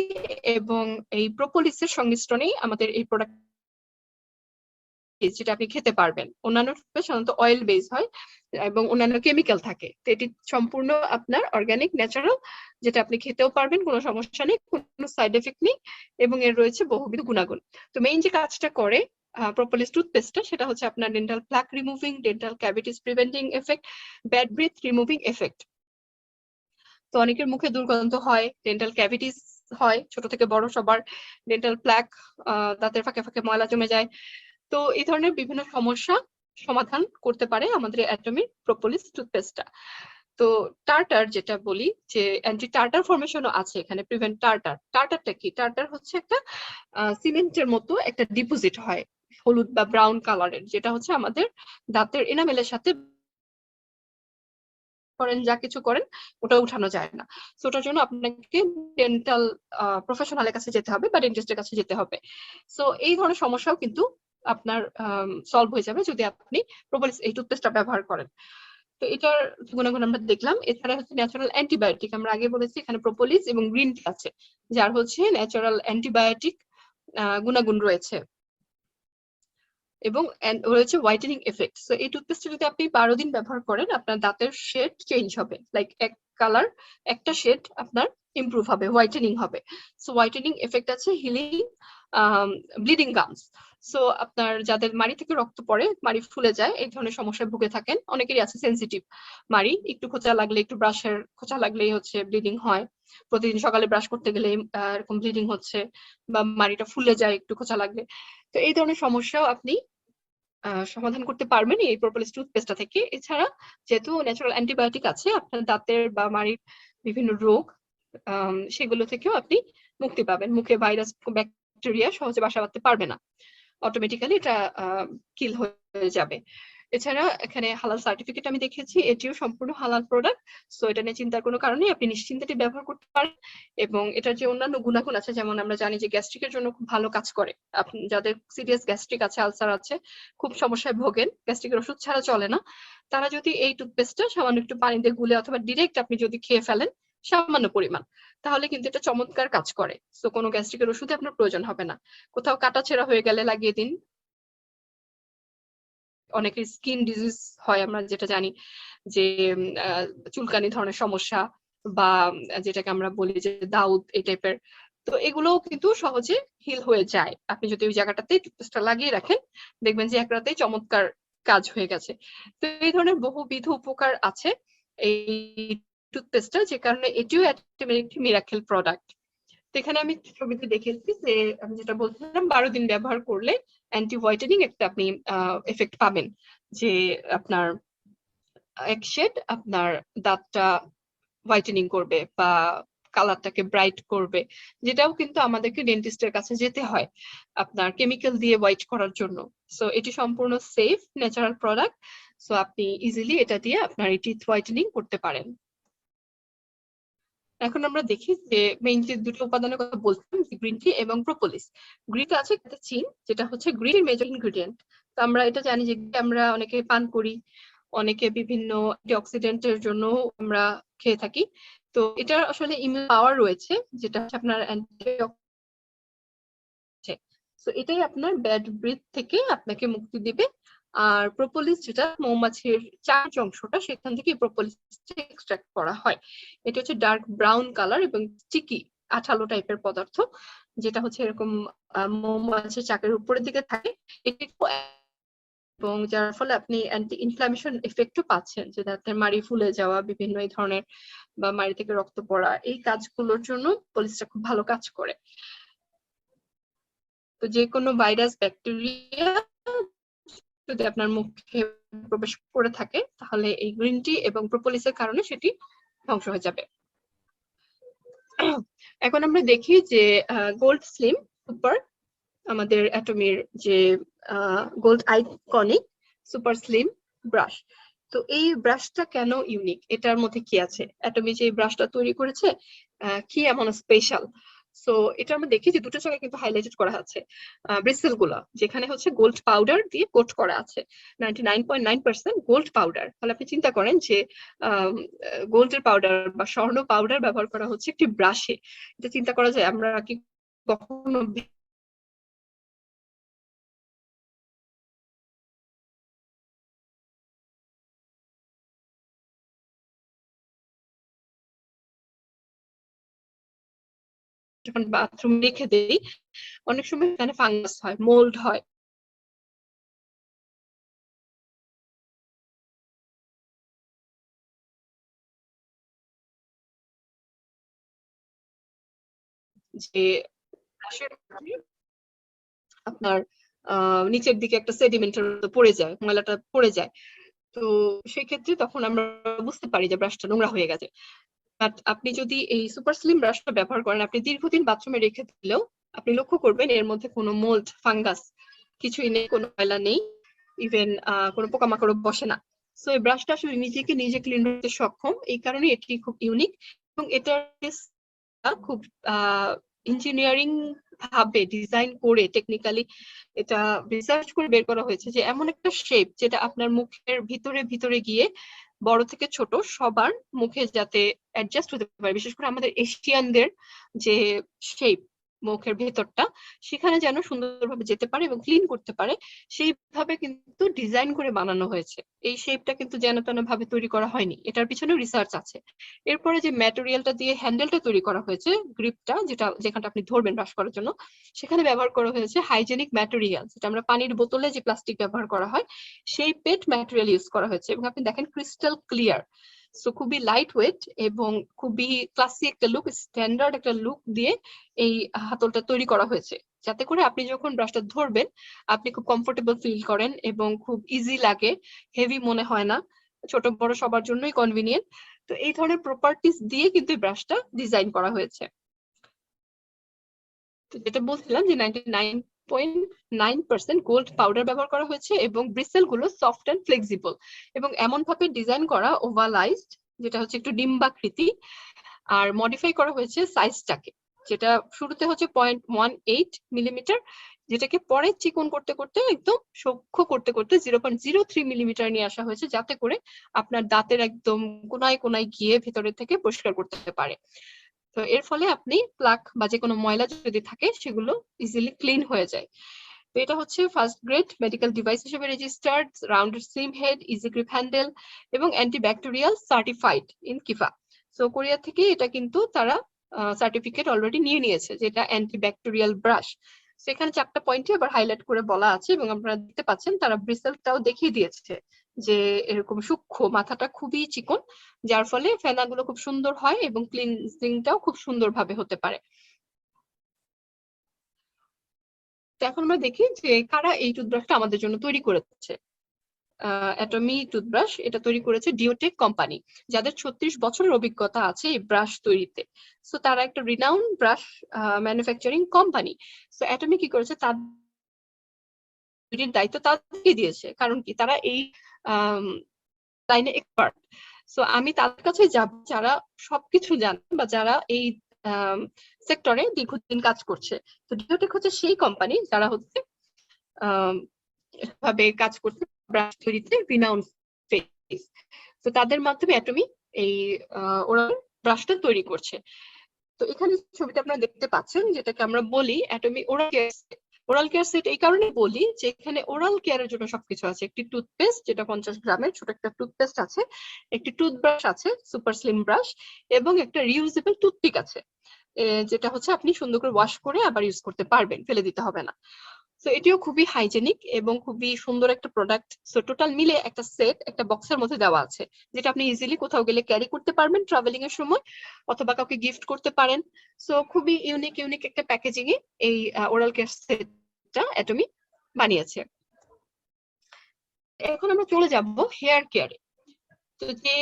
এবং এই প্রোপোলিসের সংমিশ্রণেই আমাদের এই প্রোডাক্ট, যেটা আপনি খেতে পারবেন। অন্যান্য টুথপেস্ট সাধারণত অয়েল বেস হয় এবং অন্যান্য কেমিক্যাল থাকে, তো এটি সম্পূর্ণ আপনার অর্গানিক, ন্যাচারাল, যেটা আপনি খেতেও পারবেন, কোনো সমস্যা নেই, কোনো সাইড এফেক্ট নেই, এবং এর রয়েছে বহুবিধ গুণাগুণ। তো মেইন যে কাজটা করে প্রোপোলিস টুথপেস্টটা, সেটা হচ্ছে আপনার dental plaque removing, dental cavities preventing effect, bad breath removing effect. তো অনেকের মুখে দুর্গন্ধ হয়, ডেন্টাল ক্যাভিটিস হয়, ছোট থেকে বড় সবার, ডেন্টাল প্লাক, দাঁতের ফাঁকে ফাঁকে ময়লা জমে যায়। তো এই ধরনের বিভিন্ন সমস্যা সমাধান করতে পারে আমাদের অ্যাটমিক প্রোপোলিস টুথপেস্টটা। তো টার্টার, যেটা বলি যে অ্যান্টি টার্টার ফর্মেশনও আছে এখানে, প্রিভেন্ট টার্টার। টার্টারটা কি? টার্টার হচ্ছে একটা সিমেন্টের মতো একটা ডিপোজিট হয়, হলুদ বা ব্রাউন কালারের, যেটা হচ্ছে আমাদের দাঁতের এনামেলের সাথে করেন, যা কিছু করেন, ওটা উঠানো যায় না। তো ওটার জন্য আপনাকে ডেন্টাল প্রফেশনালের কাছে যেতে হবে বা ডেন্টিস্টের কাছে যেতে হবে। সো এই ধরনের সমস্যাও কিন্তু আপনার সলভ হয়ে যাবে যদি আপনি প্রোপোলিস এই টুথপেস্টটা ব্যবহার করেন। তো এটার গুণাগুণ আমরা দেখলাম। এছাড়া হচ্ছে ন্যাচারাল অ্যান্টিবায়োটিক, আমরা আগে বলেছি এখানে প্রোপোলিস এবং গ্রিন টি আছে, যার হচ্ছে ন্যাচারাল অ্যান্টিবায়োটিক গুণাগুণ রয়েছে, এবং রয়েছে হোয়াইটেনিং এফেক্ট। সো এই টুথপেস্টটা যদি আপনি 12 দিন ব্যবহার করেন, আপনার দাঁতের শেড চেঞ্জ হবে, লাইক এক কালার, একটা শেড আপনার ইমপ্রুভ হবে, হোয়াইটেনিং হবে। সো হোয়াইটেনিং এফেক্ট আছে, হিলিং, ব্লিডিং গামস। সো আপনার যাদের মাড়ি থেকে রক্ত পড়ে, মাড়ি ফুলে যায়, এই ধরনের সমস্যায় ভুগে থাকেন, অনেকেরই আছে সেনসিটিভ মাড়ি, একটু খোঁচা লাগলে, একটু ব্রাশের খোঁচা লাগলেই হচ্ছে ব্লিডিং হয়, প্রতিদিন সকালে ব্রাশ করতে গেলে এরকম ব্লিডিং হচ্ছে, বা মাড়িটা ফুলে যায় একটু খোঁচা লাগলে। তো এই ধরনের সমস্যাও আপনি সমাধান করতে পারবেন এই প্রোপোলিস টুথপেস্টটা থেকে। এছাড়া যেহেতু ন্যাচারাল অ্যান্টিবায়োটিক আছে, আপনার দাঁতের বা মাড়ির বিভিন্ন রোগ, সেগুলো থেকেও আপনি মুক্তি পাবেন, মুখে ভাইরাস ব্যাকটেরিয়া সহজে বাসা বাঁধতে পারবে না। অটোমেটিক্যালি এটা কিল হয়ে যাবে। এছাড়া এখানে হালাল সার্টিফিকেট আমি দেখেছি, এটিও সম্পূর্ণ হালাল প্রোডাক্ট। সো এটা নিয়ে চিন্তার কোনো কারণ নেই, আপনি নিশ্চিন্তে এটি ব্যবহার করতে পারেন। এবং এটার যে অন্যান্য গুণাগুণ আছে, যেমন আমরা জানি যে গ্যাস্ট্রিকের জন্য খুব ভালো কাজ করে। আপনি যাদের সিরিয়াস গ্যাস্ট্রিক আছে, আলসার আছে, খুব সমস্যায় ভোগেন, গ্যাস্ট্রিকের ওষুধ ছাড়া চলে না, তারা যদি এই টুথপেস্টটা সামান্য একটু পানিতে গুলে অথবা ডিরেক্ট আপনি যদি খেয়ে ফেলেন সামান্য পরিমাণ, তাহলে কিন্তু এটা চমৎকার কাজ করে। সো কোনো গ্যাস্ট্রিকের ওষুধে আপনার প্রয়োজন হবে না। কোথাও কাটাছেঁড়া হয়ে গেলে লাগিয়ে দিন। অনেকের স্কিন ডিজিজ হয়, আমরা যেটা জানি যে চুলকানি ধরনের সমস্যা, বা যেটাকে আমরা বলি যে দাউদ, এই টাইপের। তো এগুলোও কিন্তু সহজে হিল হয়ে যায়। আপনি যদি ওই জায়গাটাতে টুথপেস্টটা লাগিয়ে রাখেন, দেখবেন যে এক রাতেই চমৎকার কাজ হয়ে গেছে। তো এই ধরনের বহুবিধ উপকার আছে এই টুথপেস্টটা, যে কারণে এটিও একটি মিরাকেল প্রোডাক্ট। তো এখানে আমি ছবিতে দেখেছি যে আমি যেটা বলছিলাম, 12 দিন ব্যবহার করলে অ্যান্টি হোয়াইটেনিং একটা আপনি এফেক্ট পাবেন, যে আপনার এক শেড আপনার দাঁতটা হোয়াইটেনিং করবে বা কালারটাকে ব্রাইট করবে, যেটাও কিন্তু আমাদেরকে ডেন্টিস্টের কাছে যেতে হয় আপনার কেমিক্যাল দিয়ে হোয়াইট করার জন্য। সো এটি সম্পূর্ণ সেফ ন্যাচারাল প্রোডাক্ট। সো আপনি ইজিলি এটা দিয়ে আপনার টিথ হোয়াইটেনিং করতে পারেন। এখন আমরা দেখি যে মেইন যে দুটো উপাদানের কথা বলছিলাম, গ্রিন টি এবং প্রোপোলিস। গ্রিন আছে চীন, যেটা হচ্ছে গ্রিন মেজর ইনগ্রেডিয়েন্ট। তো আমরা এটা জানি যে আমরা অনেকে পান করি, অনেকে বিভিন্ন অ্যান্টিঅক্সিডেন্টের জন্য আমরা খেয়ে থাকি। তো এটার আসলে ইমিউন পাওয়ার রয়েছে, যেটা হচ্ছে আপনার তো এটাই আপনার ব্যাড ব্রিথ থেকে আপনাকে মুক্তি দিবে। আর প্রোপোলিস যেটা মৌমাছির চার্জ অংশটা, সেখান থেকে প্রোপোলিস এক্সট্রাক্ট করা হয়। এটা হচ্ছে ডার্ক ব্রাউন কালার এবং স্টিকি, আঠালো টাইপের পদার্থ, যেটা হচ্ছে এরকম মৌমাছির চাকের উপরের দিকে থাকে। এবং যার ফলে আপনি অ্যান্টি ইনফ্লামেশন এফেক্টও পাচ্ছেন, যে দাঁতের মাড়ি ফুলে যাওয়া, বিভিন্ন এই ধরনের, বা মাড়ি থেকে রক্ত পড়া, এই কাজগুলোর জন্য পলিসটা খুব ভালো কাজ করে। তো যে কোনো ভাইরাস, ব্যাকটেরিয়া যদি আপনার মুখে প্রবেশ করে থাকে, তাহলে এই গ্রিন টি এবং প্রোপোলিসের কারণে সেটি ধ্বংস হয়ে যাবে। এখন আমরা দেখি যে গোল্ড স্লিম সুপার, আমাদের অ্যাটমির যে gold iconic super slim brush. তো এই ব্রাশটা কেন ইউনিক, এটার মধ্যে কি আছে, অ্যাটমি যে ব্রাশটা তৈরি করেছে কি এমন স্পেশাল। সো এটা আমরা দেখি যে দুটো জায়গায় কিন্তু হাইলাইটেড করা আছে ব্রিসেল গুলা, যেখানে হচ্ছে গোল্ড পাউডার দিয়ে কোট করা আছে, 99.9% গোল্ড পাউডার। তাহলে আপনি চিন্তা করেন যে গোল্ডের পাউডার বা স্বর্ণ পাউডার ব্যবহার করা হচ্ছে একটি ব্রাশে। এটা চিন্তা করা যায় আমরা কি কখনো যখন বাথরুম রেখে দেই, অনেক সময় এখানে ফাঙ্গাস হয়, মোল্ড হয়। যে আপনার নিচের দিকে একটা সেডিমেন্টের মতো পড়ে যায়, ময়লাটা পড়ে যায়। তো সেক্ষেত্রে তখন আমরা বুঝতে পারি যে ব্রাশটা নোংরা হয়ে গেছে। বাট আপনি যদি এই সুপার স্লিম ব্রাশটা ব্যবহার করেন, আপনি দীর্ঘদিন বাথরুমে রেখে দিলেও আপনি লক্ষ্য করবেন এর মধ্যে কোনো মোল্ড, ফাঙ্গাস কিছুই নেই, কোনো ময়লা নেই, ইভেন কোনো পোকামাকড়ও বসে না। সো এই ব্রাশটা আসলে নিজেকে নিজে ক্লিন করতে সক্ষম, এই কারণে এটি খুব ইউনিক। এবং এটার খুব ইঞ্জিনিয়ারিং ভাবে ডিজাইন করে, টেকনিক্যালি এটা রিসার্চ করে বের করা হয়েছে যে এমন একটা শেপ যেটা আপনার মুখের ভিতরে ভিতরে গিয়ে বড় থেকে ছোট সবার মুখে যাতে অ্যাডজাস্ট হতে পারে, বিশেষ করে আমাদের এশিয়ানদের যে শেপ মুখের ভেতরটা, সেখানে যেন সুন্দরভাবে যেতে পারে এবং ক্লিন করতে পারে, সেইভাবে কিন্তু ডিজাইন করে বানানো হয়েছে। এই শেপটা কিন্তু যেন তেন ভাবে তৈরি করা হয়নি, এটার পিছনে রিসার্চ আছে। এরপরে যে ম্যাটেরিয়ালটা দিয়ে হ্যান্ডেলটা তৈরি করা হয়েছে, গ্রিপটা যেটা যেখানটা আপনি ধরবেন ব্রাশ করার জন্য, সেখানে ব্যবহার করা হয়েছে হাইজেনিক ম্যাটেরিয়াল, যেটা আমরা পানির বোতলে যে প্লাস্টিক ব্যবহার করা হয় সেই পেট ম্যাটেরিয়াল ইউজ করা হয়েছে। এবং আপনি দেখেন ক্রিস্টাল ক্লিয়ার। সো খুবই লাইট ওয়েট এবং খুবই ক্লাসি একটা লুক, স্ট্যান্ডার্ড একটা লুক দিয়ে এই হাতলটা তৈরি করা হয়েছে, যাতে করে আপনি যখন ব্রাশটা ধরবেন আপনি খুব কমফোর্টেবল ফিল করেন এবং খুব ইজি লাগে, হেভি মনে হয় না, ছোট বড় সবার জন্যই কনভিনিয়েন্ট। তো এই ধরনের প্রপার্টিস দিয়ে কিন্তু এই ব্রাশটা ডিজাইন করা হয়েছে। তো যেটা বলছিলাম যে 99 0.9% গোল্ড পাউডার ব্যবহার করা হয়েছে এবং ব্রিসেল গুলো সফট অ্যান্ড ফ্লেক্সিবল এবং এমন ভাবে ডিজাইন করা ওভালাইজড, যেটা হচ্ছে একটু ডিম্বাকৃতি, আর মডিফাই করা হয়েছে সাইজটাকে, যেটা শুরুতে হচ্ছে 0.18 মিলিমিটার, যেটাকে পরে চিকন করতে করতে একদম সূক্ষ্ম করতে করতে 0.03 মিলিমিটার নিয়ে আসা হয়েছে, যাতে করে আপনার দাঁতের একদম কোনায় কোনায় গিয়ে ভেতরে থেকে পরিষ্কার করতে পারে। তো এর ফলে আপনি প্লাক বা যে কোনো ময়লা যদি থাকে সেগুলো ইজিলি ক্লিন হয়ে যায়। তো এটা হচ্ছে ফার্স্ট গ্রেড মেডিকেল ডিভাইস হিসেবে registered, rounded slim head, easy grip handle এবং অ্যান্টিব্যাকটেরিয়াল সার্টিফাইড ইন কিফা। সো কোরিয়া থেকে এটা কিন্তু তারা সার্টিফিকেট অলরেডি নিয়ে নিয়েছে, যেটা অ্যান্টিব্যাকটেরিয়াল ব্রাশ। সেখানে 4টা পয়েন্টে আবার হাইলাইট করে বলা আছে এবং আপনারা দেখতে পাচ্ছেন তারা ব্রিসেলটাও দেখিয়ে দিয়েছে যে এরকম সূক্ষ্ম, মাথাটা খুবই চিকন, যার ফলে ফেনাগুলো খুব সুন্দর হয় এবং ক্লিনজিংটাও খুব সুন্দরভাবে হতে পারে। তো এখন আমরা দেখি যে কারা এই টুথব্রাশটা আমাদের জন্য তৈরি করেছে। অ্যাটমি টুথব্রাশ এটা তৈরি করেছে ডিওটেক কোম্পানি, যাদের 36 বছরের অভিজ্ঞতা আছে এই ব্রাশ তৈরিতে। সো তারা একটা renown brush manufacturing company. So Atomy কি করেছে, তাদের দায়িত্ব তাদেরকে দিয়েছে, কারণ কি তারা এই লাইনে এক্সপার্ট। সো আমি তাদের কাছে যাব যারা সবকিছু জানে বা যারা এই সেক্টরে দীর্ঘদিন কাজ করছে। তো ডিওটেক হচ্ছে সেই কোম্পানি যারা হচ্ছে ভাবে কাজ করছে ব্রাশ তৈরিতে রিনাউন্ড ফেস। তো তাদের মাধ্যমে অ্যাটমি এই ওরাল ব্রাশটা তৈরি করছে। তো এখানে ছবিটা আপনারা দেখতে পাচ্ছেন, যেটাকে আমরা বলি Atomy oral care set. Oral care set এই কারণে বলি যে এখানে ওরাল কেয়ারের জন্য সবকিছু আছে। একটি টুথপেস্ট যেটা 50 গ্রামের ছোট একটা টুথপেস্ট আছে, একটি টুথব্রাশ আছে সুপার স্লিম ব্রাশ, এবং একটা রিউজেবল টুথপিক আছে, যেটা হচ্ছে আপনি সুন্দর করে ওয়াশ করে আবার ইউজ করতে পারবেন, ফেলে দিতে হবে না। তো এটিও খুবই হাইজেনিক এবং খুবই সুন্দর একটা প্রোডাক্ট। সো টোটাল মিলে একটা সেট একটা বক্সের মধ্যে দেওয়া আছে, যেটা আপনি ইজিলি কোথাও গেলে ক্যারি করতে পারবেন ট্রাভেলিং এর সময়, অথবা কাউকে গিফট করতে পারেন। সো খুবই ইউনিক একটা প্যাকেজিং এ এই ওরাল কেয়ার সেটটা অ্যাটমি বানিয়েছে। এখন আমরা চলে যাব হেয়ার কেয়ারে। তো যে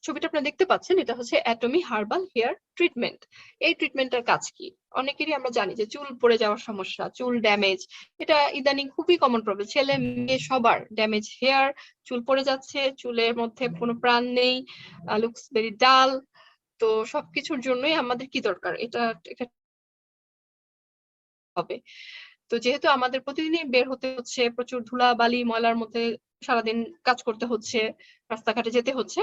ছবিটা আপনারা দেখতে পাচ্ছেন, এটা হচ্ছে অ্যাটমি হার্বাল হেয়ার ট্রিটমেন্ট। এই ট্রিটমেন্টের কাজ কি? অনেকেরই আমরা জানি যে চুল পড়ে যাওয়ার সমস্যা, চুল ড্যামেজ, এটা ইদানিং খুবই কমন প্রবলেম। ছেলে মেয়ে সবার ড্যামেজ হেয়ার, চুল পড়ে যাচ্ছে, চুলের মধ্যে কোনো প্রাণ নেই, লুকস ভেরি ডাল। তো সবকিছুর জন্যই আমাদের কি দরকার, এটা হবে। তো যেহেতু আমাদের প্রতিদিনই বের হতে হচ্ছে, প্রচুর ধুলাবালি ময়লার মধ্যে সারাদিন কাজ করতে হচ্ছে, রাস্তাঘাটে যেতে হচ্ছে,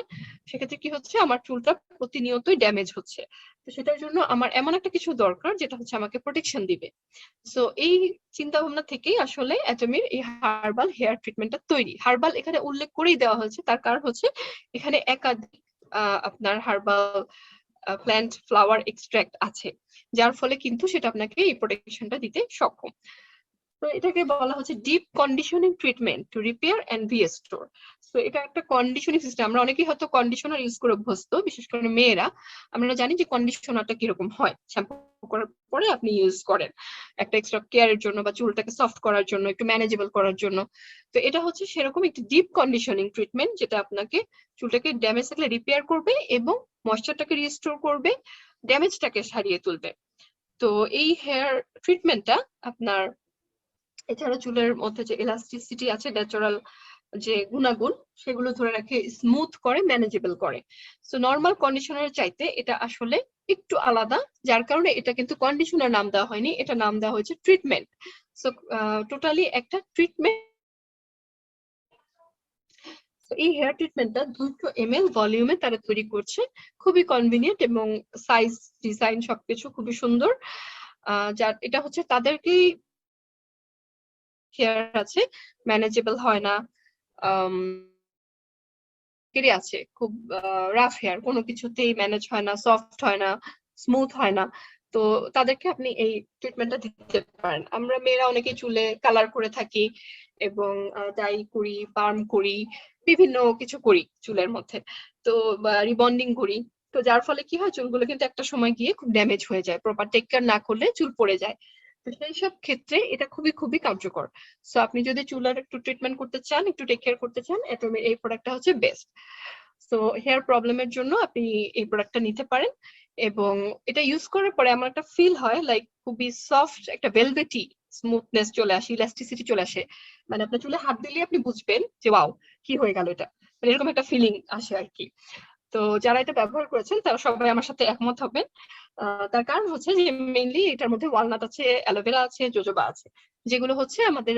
সেক্ষেত্রে কি হচ্ছে, আমার চুলটা প্রতিনিয়তই ড্যামেজ হচ্ছে। তো সেটার জন্য আমার এমন একটা কিছু দরকার যেটা হচ্ছে আমাকে প্রোটেকশন দিবে। সো এই চিন্তা ভাবনা থেকেই আসলে অ্যাটমির এই হার্বাল হেয়ার ট্রিটমেন্টটা তৈরি। হার্বাল এখানে উল্লেখ করেই দেওয়া হয়েছে, তার কারণ হচ্ছে এখানে একাধিক আপনার হার্বাল প্ল্যান্ট ফ্লাওয়ার এক্সট্রাক্ট আছে, যার ফলে কিন্তু সেটা আপনাকে এই প্রোটেকশনটা দিতে সক্ষম। তো এটাকে বলা হচ্ছে deep conditioning treatment to repair and restore. তো এটা একটা কন্ডিশনিং সিস্টেম। আমরা অনেকেই হয়তো কন্ডিশনার ইউজ করে অভ্যস্ত, বিশেষ করে মেয়েরা। আমরা জানি যে কন্ডিশনারটা কিরকম হয়, শ্যাম্পু করার পরে আপনি ইউজ করেন একটা এক্সট্রা কেয়ারের জন্য বা চুলটাকে সফট করার জন্য, একটু ম্যানেজেবল করার জন্য। তো এটা হচ্ছে সেরকম একটি ডিপ কন্ডিশনিং ট্রিটমেন্ট, যেটা আপনাকে চুলটাকে ড্যামেজ থাকলে রিপেয়ার করবে এবং ময়েশ্চারটাকে রিস্টোর করবে, ড্যামেজটাকে সারিয়ে তুলবে। তো এই হেয়ার ট্রিটমেন্টটা আপনার এছাড়া চুলের মধ্যে যে এলাস্টিসিটি আছে, ন্যাচারাল যে গুণাগুণ, সেগুলো ধরে রাখে, স্মুথ করে, ম্যানেজেবল করে। সো নর্মাল কন্ডিশনারের চাইতে এটা আসলে একটু আলাদা, যার কারণে এটা কিন্তু কন্ডিশনার নাম দেওয়া হয়নি, এটা নাম দেওয়া হয়েছে ট্রিটমেন্ট। সো টোটালি একটা ট্রিটমেন্ট। এই হেয়ার ট্রিটমেন্টটা 200 ml ভলিউমে তারা তৈরি করছে, খুবই কনভিনিয়েন্ট এবং সাইজ ডিজাইন সবকিছু খুবই সুন্দর। যার এটা হচ্ছে তাদেরকেই হেয়ার আছে, ম্যানেজেবল হয় না, আছে খুব রাফ হেয়ার, কোনো কিছুতেই ম্যানেজ হয় না, সফট হয় না, স্মুথ হয় না। তো তাদেরকে আপনি এই ট্রিটমেন্টটা দিতে পারেন। আমরা মেয়েরা অনেকে চুলে কালার করে থাকি এবং ডাই করি, পার্ম করি, বিভিন্ন কিছু করি চুলের মধ্যে, তো রিবন্ডিং করি। তো যার ফলে কি হয়, চুলগুলো কিন্তু একটা সময় গিয়ে খুব ড্যামেজ হয়ে যায়, প্রপার টেক কেয়ার না করলে চুল পড়ে যায়। তো সেই সব ক্ষেত্রে এটা খুবই কার্যকর। সো আপনি যদি চুলের একটু ট্রিটমেন্ট করতে চান, একটু টেক কেয়ার করতে চান, অ্যাটমির এই প্রোডাক্টটা হচ্ছে বেস্ট। সো হেয়ার প্রবলেমের জন্য আপনি এই প্রোডাক্টটা নিতে পারেন। এবং এটা ইউজ করার পরে আমার একটা ফিল হয় লাইক খুবই সফট, একটা ভেলভেটি স্মুথনেস চলে আসে, ইলাস্টিসিটি চলে আসে, মানে আপনার চুলে হাত দিলে আপনি বুঝবেন যে ওয়াও কি হয়ে গেল এটা, মানে এরকম একটা ফিলিং আসে আর কি। তো যারা এটা ব্যবহার করেছেন তারা সবাই আমার সাথে একমত হবেন। তার কারণ হচ্ছে যে মেইনলি এটার মধ্যে ওয়ালনাট আছে, অ্যালোভেরা আছে, জোজোবা আছে, যেগুলো হচ্ছে আমাদের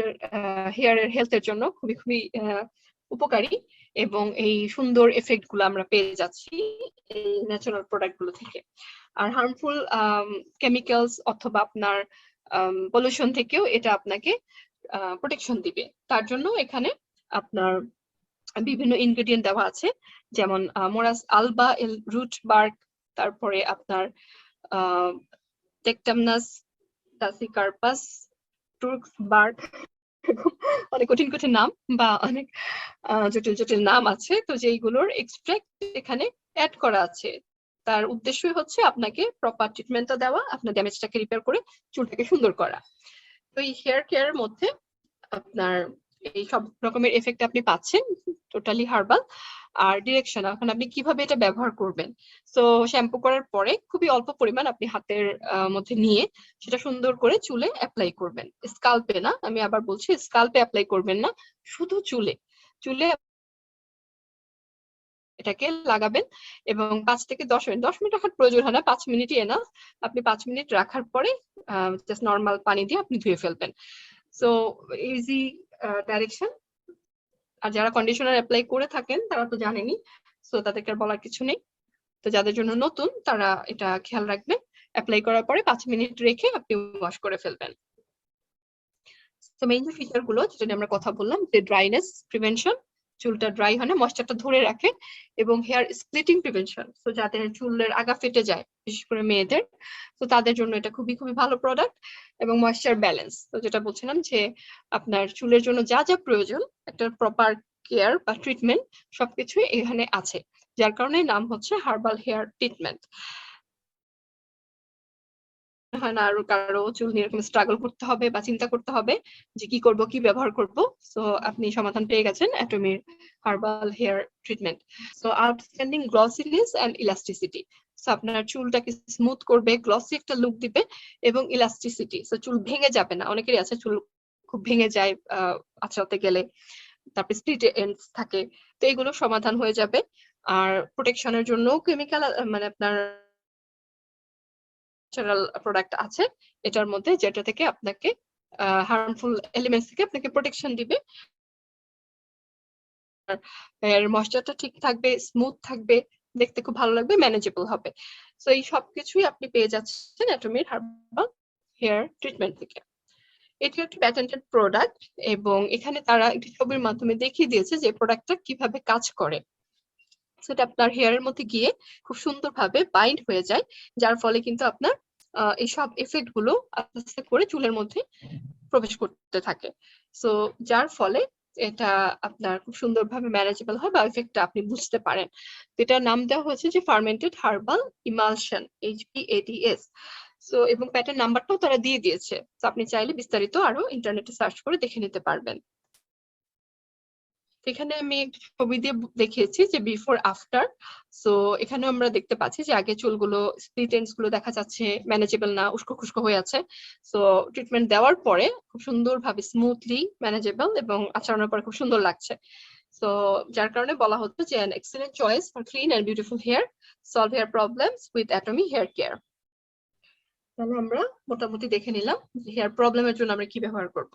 হেয়ারের হেলথের জন্য খুবই খুবই উপকারী, এবং এই সুন্দর এফেক্ট গুলো আমরা পেয়ে যাচ্ছি এই ন্যাচারাল প্রোডাক্ট গুলো থেকে। আর হার্মফুল কেমিক্যালস অথবা আপনার পলিউশন থেকেও এটা আপনাকে প্রোটেকশন দিবে। তার জন্য এখানে আপনার বিভিন্ন ইনগ্রেডিয়েন্ট দেওয়া আছে, যেমন মোরাস আলবা এল রুট বার্ক, তারপরে আপনার টেকটামনাস টাসিকার্পাস টুর্কস বার্ক, অনেক কঠিন কঠিন নাম বা অনেক জটিল জটিল নাম আছে। তো যেইগুলোর এক্সট্রাক্ট এখানে অ্যাড করা আছে, তার উদ্দেশ্যই হচ্ছে আপনাকে প্রপার ট্রিটমেন্টটা দেওয়া, আপনার ড্যামেজটাকে রিপেয়ার করে চুলটাকে সুন্দর করা। তো এই হেয়ার কেয়ারের মধ্যে আপনার এই সব রকমের এফেক্ট আপনি পাচ্ছেন, টোটালি হার্বাল। আর ডিরেকশন, এখন আপনি কিভাবে এটা ব্যবহার করবেন। তো শ্যাম্পু করার পরে খুবই অল্প পরিমাণ আপনি হাতের মধ্যে নিয়ে সেটা সুন্দর করে চুলে অ্যাপ্লাই করবেন, স্কাল্পে না, আমি আবার বলছি স্কাল্পে অ্যাপ্লাই করবেন না, শুধু চুলে চুলে এটাকে লাগাবেন। এবং 5 থেকে 10 মিনিট, 10 মিনিট রাখার প্রয়োজন হয় না, 5 মিনিটই এনাফ। আপনি 5 মিনিট রাখার পরে জাস্ট নর্মাল পানি দিয়ে আপনি ধুয়ে ফেলবেন। So easy direction. আর যারা কন্ডিশনার অ্যাপ্লাই করে থাকেন তারা তো জানেনই, সো তাদেরকে আর বলার কিছু নেই। তো যাদের জন্য নতুন তারা এটা খেয়াল রাখবেন, অ্যাপ্লাই করার পরে 5 মিনিট রেখে আপনি ওয়াশ করে ফেলবেন। তো মেইন যে ফিচার গুলো যেটা নিয়ে আমরা কথা বললাম, যে ড্রাইনেস প্রিভেনশন, চুলটা ড্রাই হয় না, ময়েশ্চারটা ধরে রাখে, এবং হেয়ার স্প্লিটিং প্রিভেনশন, তো যাদের চুলের আগা ফেটে যায় বিশেষ করে মেয়েদের, তো তাদের জন্য এটা খুবই খুবই ভালো প্রোডাক্ট। এবং ময়েশ্চার ব্যালেন্স, তো যেটা বলছিলাম যে আপনার চুলের জন্য যা যা প্রয়োজন একটা প্রপার কেয়ার বা ট্রিটমেন্ট সবকিছুই এখানে আছে, যার কারণে নাম হচ্ছে হার্বাল হেয়ার ট্রিটমেন্ট। হয় না আরো কারো চুল নিয়ে এরকম স্ট্রাগল করতে হবে বা চিন্তা করতে হবে যে কি করব, কি ব্যবহার করব। সো আপনি সমাধান পেয়ে গেছেন Atomy herbal hair treatment. So outstanding glossiness and elasticity, so আপনার চুলটাকে স্মুথ করবে, গ্লসি একটা লুক দিবে, এবং ইলাস্টিসিটি, সো চুল ভেঙে যাবে না। অনেকেরই আছে চুল খুব ভেঙে যায় আঁচড়াতে গেলে, তারপরে স্প্লিট এন্ডস থাকে, তো এগুলো সমাধান হয়ে যাবে। আর প্রোটেকশনের জন্য কেমিক্যাল মানে আপনার ন্যাচারাল প্রোডাক্ট আছে এটার মধ্যে, যেটা থেকে আপনাকে হার্মফুল এলিমেন্টস থেকে আপনাকে প্রোটেকশন দিবে। এর ময়েশ্চারটা ঠিক থাকবে, স্মুথ থাকবে, দেখতে খুব ভালো লাগবে, ম্যানেজেবল হবে। সো এই সবকিছুই আপনি পেয়ে যাচ্ছেন অ্যাটমির হার্বাল হেয়ার ট্রিটমেন্ট থেকে। এটি একটি প্যাটেন্টেড প্রোডাক্ট, এবং এখানে তারা একটি ছবির মাধ্যমে দেখিয়ে দিয়েছে যে প্রোডাক্টটা কিভাবে কাজ করে। সেটা আপনার হেয়ারের মধ্যে গিয়ে খুব সুন্দরভাবে বাইন্ড হয়ে যায়, যার ফলে কিন্তু আপনার এইসব এফেক্ট গুলো আস্তে আস্তে করে চুলের মধ্যে প্রবেশ করতে থাকে। সো যার ফলে এটা আপনার খুব সুন্দরভাবে ম্যানেজেবল হয় বা এফেক্টটা আপনি বুঝতে পারেন। এটার নাম দেওয়া হয়েছে যে fermented herbal emulsion, HPADS। So এবং প্যাটার্ন নাম্বারটাও তারা দিয়ে দিয়েছে, তো আপনি চাইলে বিস্তারিত আরো ইন্টারনেটে সার্চ করে দেখে নিতে পারবেন। এখানে আমি একটা ছবি দিয়ে দেখিয়েছি যে বিফোর আফটার। সো এখানে আমরা দেখতে পাচ্ছি যে আগে চুলগুলো স্প্লিট এন্ডস গুলো দেখা যাচ্ছে ম্যানেজেবল না, উস্কো খুস্কো হয়ে আছে। সো ট্রিটমেন্ট দেওয়ার পরে খুব সুন্দরভাবে স্মুথলি ম্যানেজেবল এবং আচরণের পরে খুব সুন্দর লাগছে। সো যার কারণে বলা হচ্ছে যে an excellent choice for clean and beautiful hair, solve hair problems with Atomy Hair Care। তাহলে আমরা মোটামুটি দেখে নিলাম হেয়ার প্রবলেমের জন্য আমরা কি ব্যবহার করব।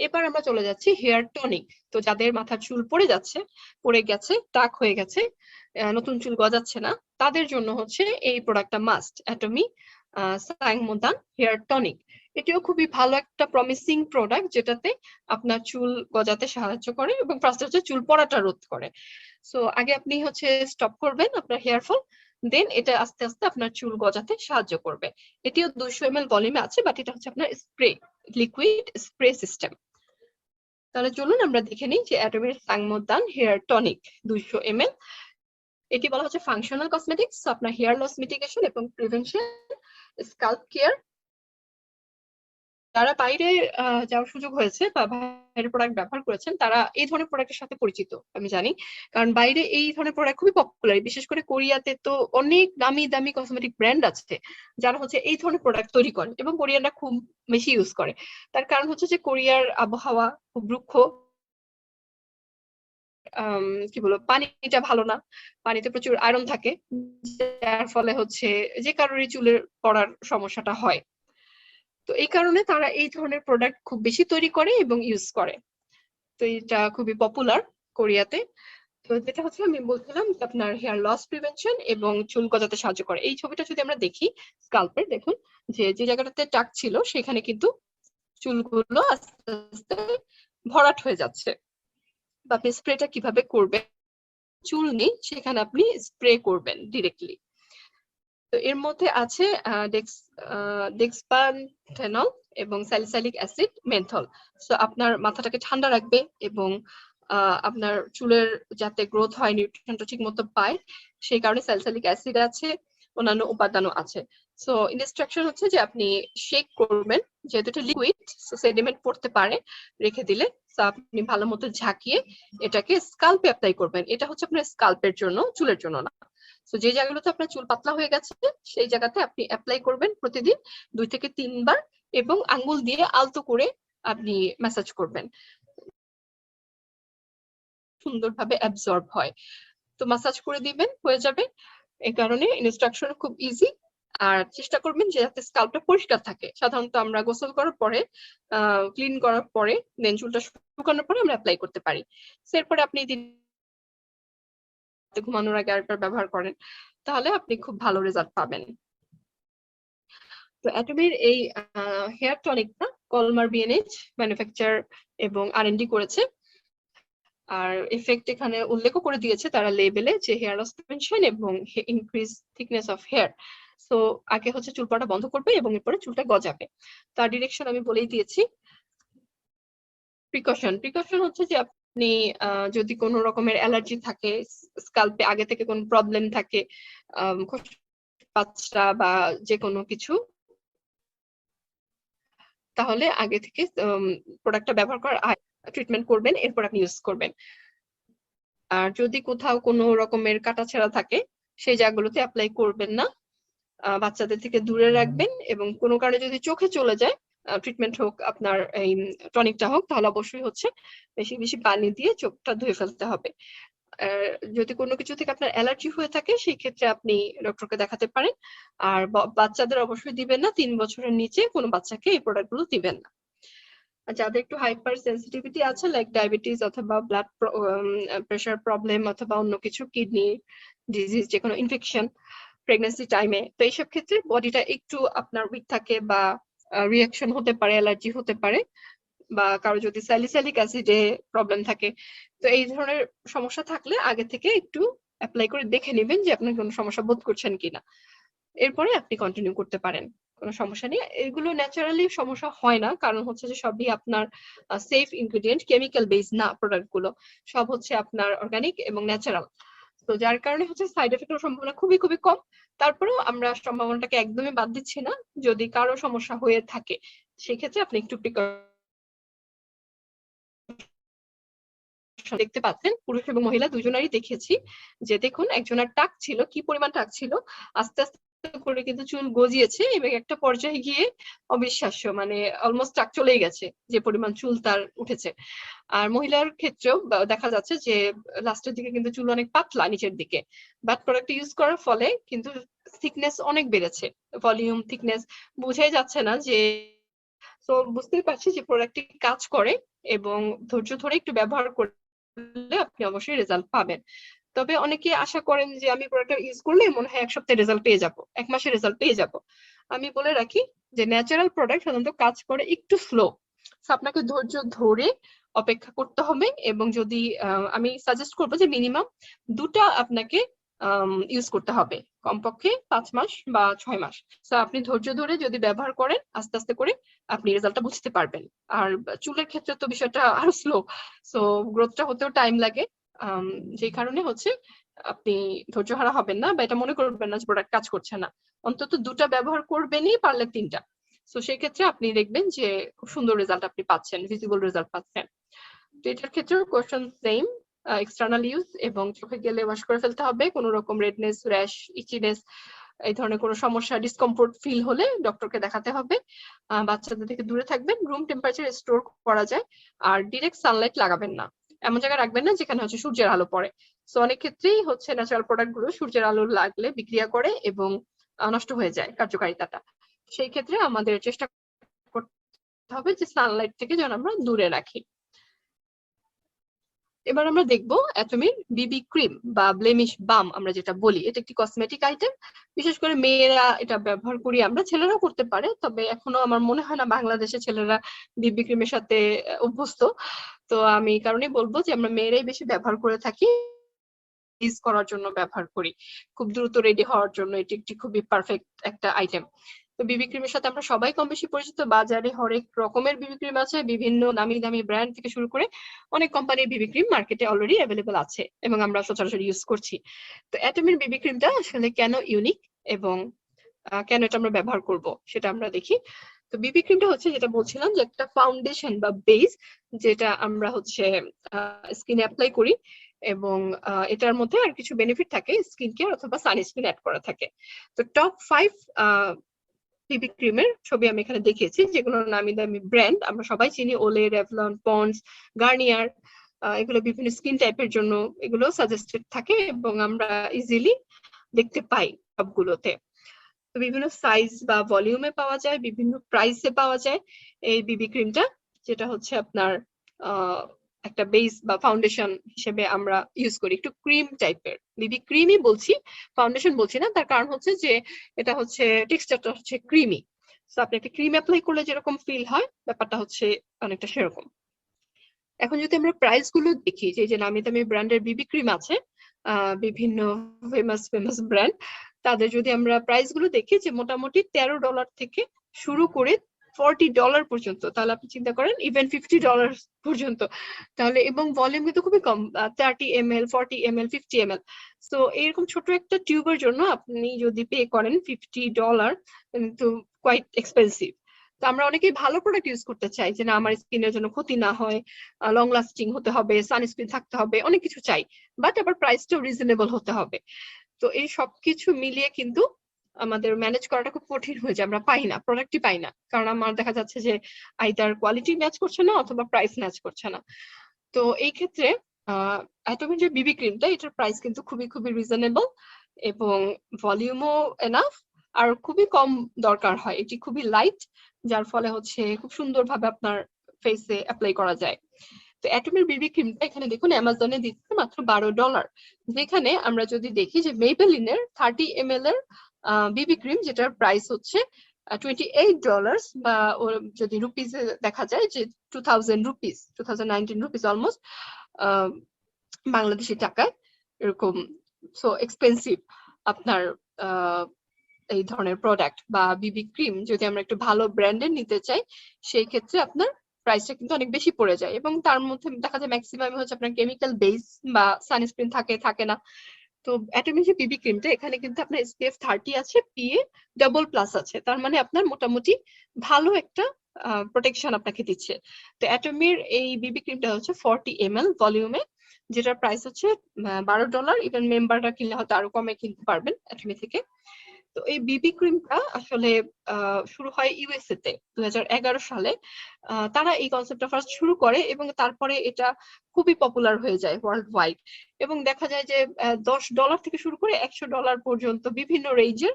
এবার আমরা চলে যাচ্ছি হেয়ার টনিক। তো যাদের মাথার চুল পড়ে যাচ্ছে, পড়ে গেছে, টাক হয়ে গেছে, নতুন চুল গজাচ্ছে না, তাদের জন্য হচ্ছে এই প্রোডাক্টটা মাস্ট, অ্যাটমি সাংমোদান হেয়ার টনিক। এটিও খুবই ভালো একটা প্রমিসিং প্রোডাক্ট, যেটাতে আপনার চুল গজাতে সাহায্য করে এবং ফার্স্ট হচ্ছে চুল পড়াটা রোধ করে। সো আগে আপনি হচ্ছে স্টপ করবেন আপনার হেয়ার ফল, দেন এটা আস্তে আস্তে আপনার চুল গজাতে সাহায্য করবে। এটিও 200 ml ভলিউমে আছে, বাট এটা হচ্ছে আপনার স্প্রে, লিকুইড স্প্রে সিস্টেম। তাহলে চলুন আমরা দেখে নিই যে অ্যাটমির সাংমোদান হেয়ার টনিক 200 ml। এটি বলা হচ্ছে ফাংশনাল কসমেটিক্স, আপনার হেয়ার লস মিটিগেশন এবং প্রিভেনশন, স্কাল্প কেয়ার, যারা বাইরে যাওয়ার সুযোগ হয়েছে বা বাইরের প্রোডাক্ট ব্যবহার করেছেন তারা এই ধরনের প্রোডাক্টের সাথে পরিচিত আমি জানি, কারণ বাইরে এই ধরনের প্রোডাক্ট খুবই পপুলার, বিশেষ করে কোরিয়াতে তো অনেক দামি দামি কসমেটিক ব্র্যান্ড আছে যারা হচ্ছে এই ধরনের প্রোডাক্ট তৈরি করে এবং কোরিয়ানরা খুব বেশি ইউজ করে। তার কারণ হচ্ছে যে কোরিয়ার আবহাওয়া খুব রুক্ষ, কি বলবো, পানিটা ভালো না, পানিতে প্রচুর আয়রন থাকে, যার ফলে হচ্ছে যে কারোরই চুলের পড়ার সমস্যাটা হয়। তো এই কারণে তারা এই ধরনের প্রোডাক্ট খুব বেশি তৈরি করে এবং ইউজ করে। তো এটা খুবই পপুলার কোরিয়াতে। তো যেটা হচ্ছে আমি বলছিলাম যে আপনার হেয়ার লস প্রিভেনশন এবং চুল গজাতে সাহায্য করে। এই ছবিটা যদি আমরা দেখি স্কাল্পের, দেখুন যে যে জায়গাটাতে টাক ছিল সেখানে কিন্তু চুলগুলো আস্তে আস্তে ভরাট হয়ে যাচ্ছে। বা আপনি স্প্রেটা কিভাবে করবেন, চুল নেই সেখানে আপনি স্প্রে করবেন ডিরেক্টলি। তো এর মধ্যে আছে ডেক্সপানথেনল এবং স্যালিসাইলিক অ্যাসিড, মেন্থল। সো আপনার মাথাটাকে ঠান্ডা রাখবে এবং আপনার চুলের যাতে গ্রোথ হয়, নিউট্রিশনটা ঠিক মতো পায়, সেই কারণে স্যালিসাইলিক অ্যাসিড আছে, অন্যান্য উপাদানও আছে। সো ইনস্ট্রাকশন হচ্ছে যে আপনি শেক করবেন, যেহেতু এটা লিকুইড সেডিমেন্ট পড়তে পারে রেখে দিলে। সো আপনি ভালো মতো ঝাঁকিয়ে এটাকে স্কাল্পে অ্যাপ্লাই করবেন। এটা হচ্ছে আপনার স্কাল্পের জন্য, চুলের জন্য না। তো যে জায়গাগুলোতে আপনার চুল পাতলা হয়ে গেছে সেই জায়গাতে আপনি অ্যাপ্লাই করবেন প্রতিদিন 2 থেকে 3 বার এবং আঙ্গুল দিয়ে আলতো করে আপনি ম্যাসাজ করবেন, সুন্দরভাবে অ্যাবজর্ব হয়। তো ম্যাসাজ করে দিবেন, হয়ে যাবে। এই কারণে ইনস্ট্রাকশন খুব ইজি। আর চেষ্টা করবেন যে যাতে স্কাল্পটা পরিষ্কার থাকে। সাধারণত আমরা গোসল করার পরে, ক্লিন করার পরে, দেন চুলটা শুকানোর পরে আমরা অ্যাপ্লাই করতে পারি। এরপরে আপনি ঘুমানোর আগে আরেকবার ব্যবহার করেন, তাহলে আপনি খুব ভালো রেজাল্ট পাবেন। তো অ্যাটমির এই হেয়ার টনিকটা কলমার বিএনএইচ ম্যানুফ্যাকচার এবং আর&ডি করেছে। আর এফেক্ট এখানে উল্লেখও করে দিয়েছে তারা লেবেলে যে হেয়ার লস প্রিভেনশন এবং increase thickness of hair. So আগে হচ্ছে চুল পড়া বন্ধ করবে এবং এরপরে চুলটা গজাবে। তার ডিরেকশন আমি বলেই দিয়েছি। প্রিকশন হচ্ছে যে আপনি যদি কোনো রকমের অ্যালার্জি থাকে, স্কাল্পে আগে থেকে কোনো প্রবলেম থাকে, পাঁচটা বা যে কোনো কিছু, তাহলে আগে থেকে প্রোডাক্টটা ব্যবহার করার আগে ট্রিটমেন্ট করবেন, এরপর আপনি ইউজ করবেন। আর যদি কোথাও কোনো রকমের কাটাছেঁড়া থাকে সেই জায়গাগুলোতে অ্যাপ্লাই করবেন না, বাচ্চাদের থেকে দূরে রাখবেন। এবং কোনো কারণে যদি চোখে চলে যায়, ট্রিটমেন্ট হোক আপনার এই টনিকটা হোক, তাহলে অবশ্যই হচ্ছে বেশি বেশি পানি দিয়ে চোখটা ধুয়ে ফেলতে হবে। যদি কোনো কিছু থেকে আপনার অ্যালার্জি হয়ে থাকে সেই ক্ষেত্রে আপনি ডক্টরকে দেখাতে পারেন। আর বাচ্চাদের অবশ্যই দিবেন না, 3 বছরের নিচে কোনো বাচ্চাকে এই প্রোডাক্ট গুলো দিবেন না। যাদের একটু হাইপার সেন্সিটিভিটি আছে, লাইক ডায়াবেটিস অথবা ব্লাড প্রেশার প্রবলেম অথবা অন্য কিছু, কিডনি ডিজিজ, যে কোনো ইনফেকশন প্রেগন্যান্সি টাইমে, তো এইসব ক্ষেত্রে বডিটা একটু আপনার উইক থাকে বা রিয়াকশন হতে পারে, অ্যালার্জি হতে পারে, বা কারো যদি স্যালিসাইলিক অ্যাসিডে প্রবলেম থাকে, তো এই ধরনের সমস্যা থাকলে আগে থেকে একটু অ্যাপ্লাই করে দেখে নেবেন যে আপনি কোনো সমস্যা বোধ করছেন কিনা, এরপরে আপনি কন্টিনিউ করতে পারেন, কোনো সমস্যা নেই। এগুলো ন্যাচারালি সমস্যা হয় না, কারণ হচ্ছে যে সবই আপনার সেফ ইনগ্রেডিয়েন্ট, কেমিক্যাল বেস না প্রোডাক্ট গুলো, সব হচ্ছে আপনার অর্গানিক এবং ন্যাচারাল। তো যার কারণে হচ্ছে সাইড এফেক্টের সম্ভাবনা খুবই খুবই কম। তারপরেও আমরা সম্ভাবনাটাকে একদমই বাদ দিচ্ছি না, যদি কারো সমস্যা হয়ে থাকে সেক্ষেত্রে আপনি একটু দেখতে পাচ্ছেন, পুরুষ এবং মহিলা দুজনেরই দেখেছি যে দেখুন একজনের টাক ছিল, কি পরিমাণ টাক ছিল, আস্তে আস্তে করে কিন্তু চুল গজিয়েছে এবং একটা পর্যায়ে গিয়ে অবিশ্বাস্য, মানে অলমোস্ট টাক চলেই গেছে যে পরিমাণ চুল তার উঠেছে। আর মহিলার ক্ষেত্রেও দেখা যাচ্ছে যে লাস্টের দিকে কিন্তু চুল অনেক পাতলা নিচের দিকে, বাট প্রোডাক্ট ইউজ করার ফলে কিন্তু থিকনেস অনেক বেড়েছে, ভলিউম থিকনেস বোঝাই যাচ্ছে না যে। তো বুঝতেই পারছি যে প্রোডাক্টটি কাজ করে এবং ধৈর্য ধরে একটু ব্যবহার করলে আপনি অবশ্যই রেজাল্ট পাবেন। তবে অনেকে আশা করেন যে আমি প্রোডাক্টটা ইউজ করলে মনে হয় 1 সপ্তাহে রেজাল্ট পেয়ে যাব, 1 মাসে রেজাল্ট পেয়ে যাব। আমি বলে রাখি যে ন্যাচারাল প্রোডাক্ট সাধারণত কাজ করে একটু স্লো, আপনাকে ধৈর্য ধরে অপেক্ষা করতে হবে। এবং যদি আমি সাজেস্ট করবো যে মিনিমাম 2টা আপনাকে ইউজ করতে হবে, কমপক্ষে 5 মাস বা 6 মাস। তো আপনি ধৈর্য ধরে যদি ব্যবহার করেন আস্তে আস্তে করে আপনি রেজাল্টটা বুঝতে পারবেন। আর চুলের ক্ষেত্রে তো বিষয়টা আরো স্লো, সো গ্রোথটা হতেও টাইম লাগে। যে কারণে হচ্ছে আপনি ধৈর্য হারা হবেন না বা এটা মনে করবেন না যে প্রোডাক্ট কাজ করছে না। অন্তত 2টা ব্যবহার করবেনই, পারলে 3টা। সো সেই ক্ষেত্রে আপনি দেখবেন যে খুব সুন্দর রেজাল্ট আপনি পাচ্ছেন, ভিজিবল রেজাল্ট পাচ্ছেন। তো এটার ক্ষেত্রেও কোয়েশ্চেন সেম, এক্সটার্নাল ইউজ এবং চোখে গেলে ওয়াশ করে ফেলতে হবে। কোনো রকম রেডনেস, র্যাশ, ইচিনেস এই ধরনের কোনো সমস্যা, ডিসকমফোর্ট ফিল হলে ডক্টরকে দেখাতে হবে। বাচ্চাদের থেকে দূরে থাকবেন, রুম টেম্পারেচার স্টোর করা যায়। আর ডিরেক্ট সানলাইট লাগাবেন না, এমন জায়গায় রাখবেন না যেখানে হচ্ছে সূর্যের আলো পড়ে। সো অনেক ক্ষেত্রেই হচ্ছে ন্যাচারাল প্রোডাক্ট গুলো সূর্যের আলো লাগলে বিক্রিয়া করে এবং নষ্ট হয়ে যায় কার্যকারিতাটা। সেই ক্ষেত্রে আমাদের চেষ্টা করতে হবে যে সানলাইট থেকে যেন আমরা দূরে রাখি। এবার আমরা দেখবো অ্যাটমির বিবি ক্রিম বা ব্লেমিশ বাম আমরা যেটা বলি, এটা একটি কসমেটিক আইটেম। বিশেষ করে মেয়েরা এটা ব্যবহার করি আমরা, ছেলেরাও করতে পারে, তবে এখনো আমার মনে হয় না বাংলাদেশে ছেলেরা বিবি ক্রিমের সাথে অভ্যস্ত। তো আমি এই কারণেই বলবো যে আমরা মেয়েরাই বেশি ব্যবহার করে থাকি, ইউজ করার জন্য ব্যবহার করি, খুব দ্রুত রেডি হওয়ার জন্য এটি একটি খুবই পারফেক্ট একটা আইটেম। তো বিবি ক্রিমের সাথে আমরা সবাই কম বেশি পরিচিত, বাজারে হরেক রকমের বিবি ক্রিম আছে, বিভিন্ন দামি দামি ব্র্যান্ড থেকে শুরু করে অনেক কোম্পানির বিবি ক্রিম মার্কেটে অলরেডি অ্যাভেলেবল আছে এবং আমরা সচরাচর ইউজ করছি। তো অ্যাটমির বিবি ক্রিমটা আসলে কেন ইউনিক এবং কেন এটা আমরা ব্যবহার করব সেটা আমরা দেখি। তো বিবি ক্রিমটা হচ্ছে যেটা বলছিলাম যে একটা ফাউন্ডেশন বা বেস, যেটা আমরা হচ্ছে স্কিনে অ্যাপ্লাই করি এবং এটার মধ্যে আর কিছু বেনিফিট থাকে, স্কিন কেয়ার অথবা সানস্ক্রিন অ্যাড করা থাকে। তো টপ 5 বিবি ক্রিমের ছবি আমি এখানে দেখিয়েছি, যেগুলো নামি দামি ব্র্যান্ড আমরা সবাই চিনি, ওলে, রেভলন, পন্ডস, গার্নিয়ার। এগুলো বিভিন্ন স্কিন টাইপের জন্য এগুলো সাজেস্টেড থাকে এবং আমরা ইজিলি দেখতে পাই সবগুলোতে। তো বিভিন্ন সাইজ বা ভলিউমে পাওয়া যায়, বিভিন্ন প্রাইসে পাওয়া যায় এই বিবি ক্রিমটা, যেটা হচ্ছে আপনার একটা বেস বা ফাউন্ডেশন হিসেবে আমরা ইউজ করি, একটু ক্রিম টাইপের। বিবি ক্রিমই বলছি, ফাউন্ডেশন বলছি না, তার কারণ হচ্ছে যে এটা হচ্ছে টেক্সচারটা হচ্ছে ক্রিমি। তো আপনি একটা ক্রিম অ্যাপ্লাই করলে যেরকম ফিল হয়, ব্যাপারটা হচ্ছে অনেকটা সেরকম। এখন যদি আমরা প্রাইস গুলো দেখি, যে নামি দামি ব্র্যান্ডের বিবি ক্রিম আছে, বিভিন্ন ফেমাস ফেমাস ব্র্যান্ড, তাদের যদি আমরা প্রাইস গুলো দেখি যে মোটামুটি $13 থেকে শুরু করে $40 পর্যন্ত, তাহলে আপনি চিন্তা করেন ইভেন $50 পর্যন্ত। তাহলে এবং ভলিউম কিন্তু খুবই কম, 30 ml, 40 ml, 50 ml। তো এরকম ছোট একটা টিউবের জন্য আপনি যদি পে করেন $50, কিন্তু কোয়াইট এক্সপেন্সিভ। তো আমরা অনেকেই ভালো প্রোডাক্ট ইউজ করতে চাই, যে না আমার স্কিনের জন্য ক্ষতি না হয়, লং লাস্টিং হতে হবে, সানস্ক্রিন থাকতে হবে, অনেক কিছু চাই, বাট আবার প্রাইসটাও রিজনেবল হতে হবে। তো এই সবকিছু মিলিয়ে কিন্তু আমাদের ম্যানেজ করাটা খুব কঠিন হয়ে যায়, আমরা পাই না, প্রোডাক্টই পাই না, কারণ আমার দেখা যাচ্ছে যে আইদার কোয়ালিটি ম্যাচ করছে না অথবা প্রাইস ম্যাচ করছে না। তো এই ক্ষেত্রে অ্যাটমির যে বিবি ক্রিমটা, এটার প্রাইস কিন্তু খুবই খুবই রিজনেবল এবং ভলিউমও এনাফ, আর খুবই কম দরকার হয়, এটি খুবই লাইট, যার ফলে হচ্ছে খুব সুন্দরভাবে আপনার ফেসে অ্যাপ্লাই করা যায়। তো অ্যাটমির বিবি ক্রিমটা এখানে দেখুন অ্যামাজনে দিচ্ছে মাত্র $12, যেখানে আমরা যদি দেখি যে মেবেলিনের 30 ml এর বিবি ক্রিম, যেটার প্রাইস হচ্ছে $28, বা যদি রুপিসে দেখা যায় যে 2000 রুপিস, 2019 রুপিস অলমোস্ট, বাংলাদেশি টাকায় এরকম। সো এক্সপেন্সিভ আপনার এই ধরনের প্রোডাক্ট বা বিবি ক্রিম যদি আমরা একটু ভালো ব্র্যান্ডের নিতে চাই, সেই ক্ষেত্রে আপনার প্রাইসটা কিন্তু অনেক বেশি পড়ে যায় এবং তার মধ্যে দেখা যায় ম্যাক্সিমাম হচ্ছে আপনার কেমিক্যাল বেস বা সানস্ক্রিন থাকে থাকে না। তো অ্যাটমিক যে বিবি ক্রিমটা, এখানে কিন্তু আপনার SPF 30 আছে, PA ডাবল প্লাস আছে, তার মানে আপনার মোটামুটি ভালো একটা প্রোটেকশন আপনাকে দিচ্ছে। তো অ্যাটমির এই বিবি ক্রিমটা হচ্ছে 40 ml ভলিউমে, যেটার প্রাইস হচ্ছে $12। ইভেন মেম্বাররা কিনলে হয়তো আরো কমে কিনতে পারবেন অ্যাটমি থেকে। তো এই বিবি ক্রিমটা আসলে শুরু হয় USA তে 2011 সালে। তারা এই কনসেপ্টটা ফার্স্ট শুরু করে এবং তারপরে এটা খুবই পপুলার হয়ে যায় ওয়ার্ল্ড ওয়াইড, এবং দেখা যায় যে $10 থেকে শুরু করে $100 পর্যন্ত বিভিন্ন রেঞ্জের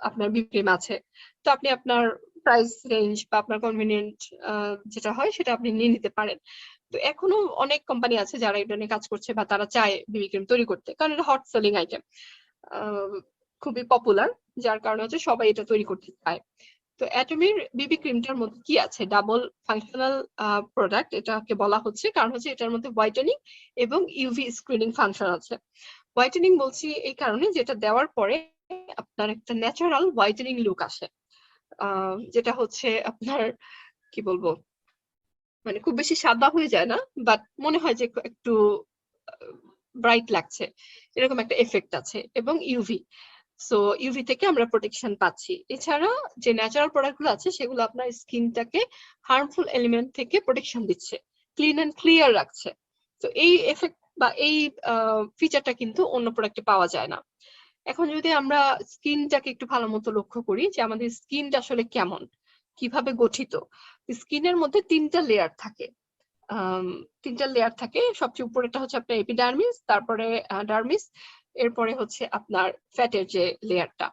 আপনার বিবি ক্রিম আছে। তো আপনি আপনার প্রাইস রেঞ্জ বা আপনার কনভিনিয়েন্ট যেটা হয় সেটা আপনি নিয়ে নিতে পারেন। তো এখনো অনেক কোম্পানি আছে যারা এটা নিয়ে কাজ করছে বা তারা চায় বিবি ক্রিম তৈরি করতে, কারণ এটা হট সেলিং আইটেম, খুবই পপুলার, যার কারণে হচ্ছে সবাই এটা তৈরি করতে চায়। তো অ্যাটমির বিবি ক্রিমটার মধ্যে কি আছে, ডাবল ফাংশনাল প্রোডাক্ট এটাকে বলা হচ্ছে, কারণ হচ্ছে এটার মধ্যে হোয়াইটেনিং এবং ইউভি স্ক্রিনিং ফাংশন আছে। হোয়াইটেনিং বলছি এই কারণে, যেটা দেওয়ার পরে আপনার একটা ন্যাচারাল হোয়াইটেনিং লুক আসে, যেটা হচ্ছে আপনার কি বলবো, মানে খুব বেশি সাদা হয়ে যায় না, বাট মনে হয় যে একটু ব্রাইট লাগছে, এরকম একটা এফেক্ট আছে। এবং ইউভি, সো ইউভি থেকে আমরা প্রোটেকশন পাচ্ছি। এছাড়া যে ন্যাচারাল প্রোডাক্ট গুলো আছে সেগুলো আপনার স্কিনটাকে হার্মফুল এলিমেন্ট থেকে প্রোটেকশন দিচ্ছে, ক্লিন অ্যান্ড ক্লিয়ার রাখছে। তো এই এফেক্ট বা এই ফিচারটা কিন্তু অন্য প্রোডাক্টে পাওয়া যায় না। এখন যদি আমরা স্কিনটাকে একটু ভালো মতো লক্ষ্য করি যে আমাদের স্কিনটা আসলে কেমন, কিভাবে গঠিত। স্কিনের মধ্যে তিনটা লেয়ার থাকে। সবচেয়ে উপরেটা হচ্ছে আপনার এপিডার্মিস, তারপরে ডার্মিস, এরপরে হচ্ছে আপনার ফ্যাটের যে লেয়ারটা।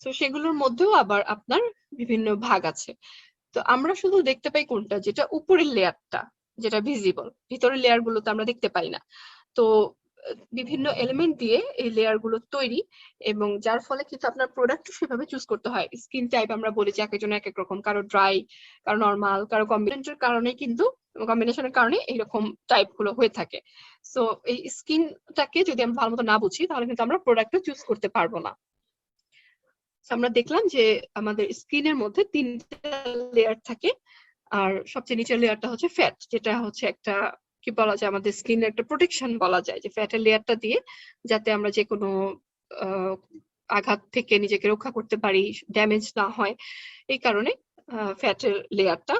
তো সেগুলোর মধ্যেও আবার আপনার বিভিন্ন ভাগ আছে। তো আমরা শুধু দেখতে পাই কোনটা, যেটা উপরের লেয়ারটা, যেটা ভিজিবল। ভিতরের লেয়ার গুলো তো আমরা দেখতে পাই না। তো বিভিন্ন এলিমেন্ট দিয়ে এই লেয়ার গুলো তৈরি, এবং যার ফলে কিন্তু আপনার প্রোডাক্ট সেভাবে চুজ করতে হয়। স্কিন টাইপ আমরা বলি যে এক একজন এক এক রকম, কারো ড্রাই, কারো নর্মাল, কারো কম্বিনেশনের কারণে কিন্তু কম্বিনেশনের কারণে এইরকম টাইপ গুলো হয়ে থাকে। সো এই স্কিনটাকে যদি আমরা ভালো মতো না বুঝি তাহলে কিন্তু আমরা প্রোডাক্টটা চুজ করতে পারবো না। আমরা দেখলাম যে আমাদের স্কিনের মধ্যে তিনটা লেয়ার থাকে, আর সবচেয়ে নিচের লেয়ারটা হচ্ছে ফ্যাট, যেটা হচ্ছে একটা কি বলা যায় আমাদের স্কিনের একটা প্রোটেকশন বলা যায়, যে ফ্যাটের লেয়ারটা দিয়ে যাতে আমরা যে কোনো আঘাত থেকে নিজেকে রক্ষা করতে পারি, ড্যামেজ না হয়, এই কারণে ফ্যাটের লেয়ারটা।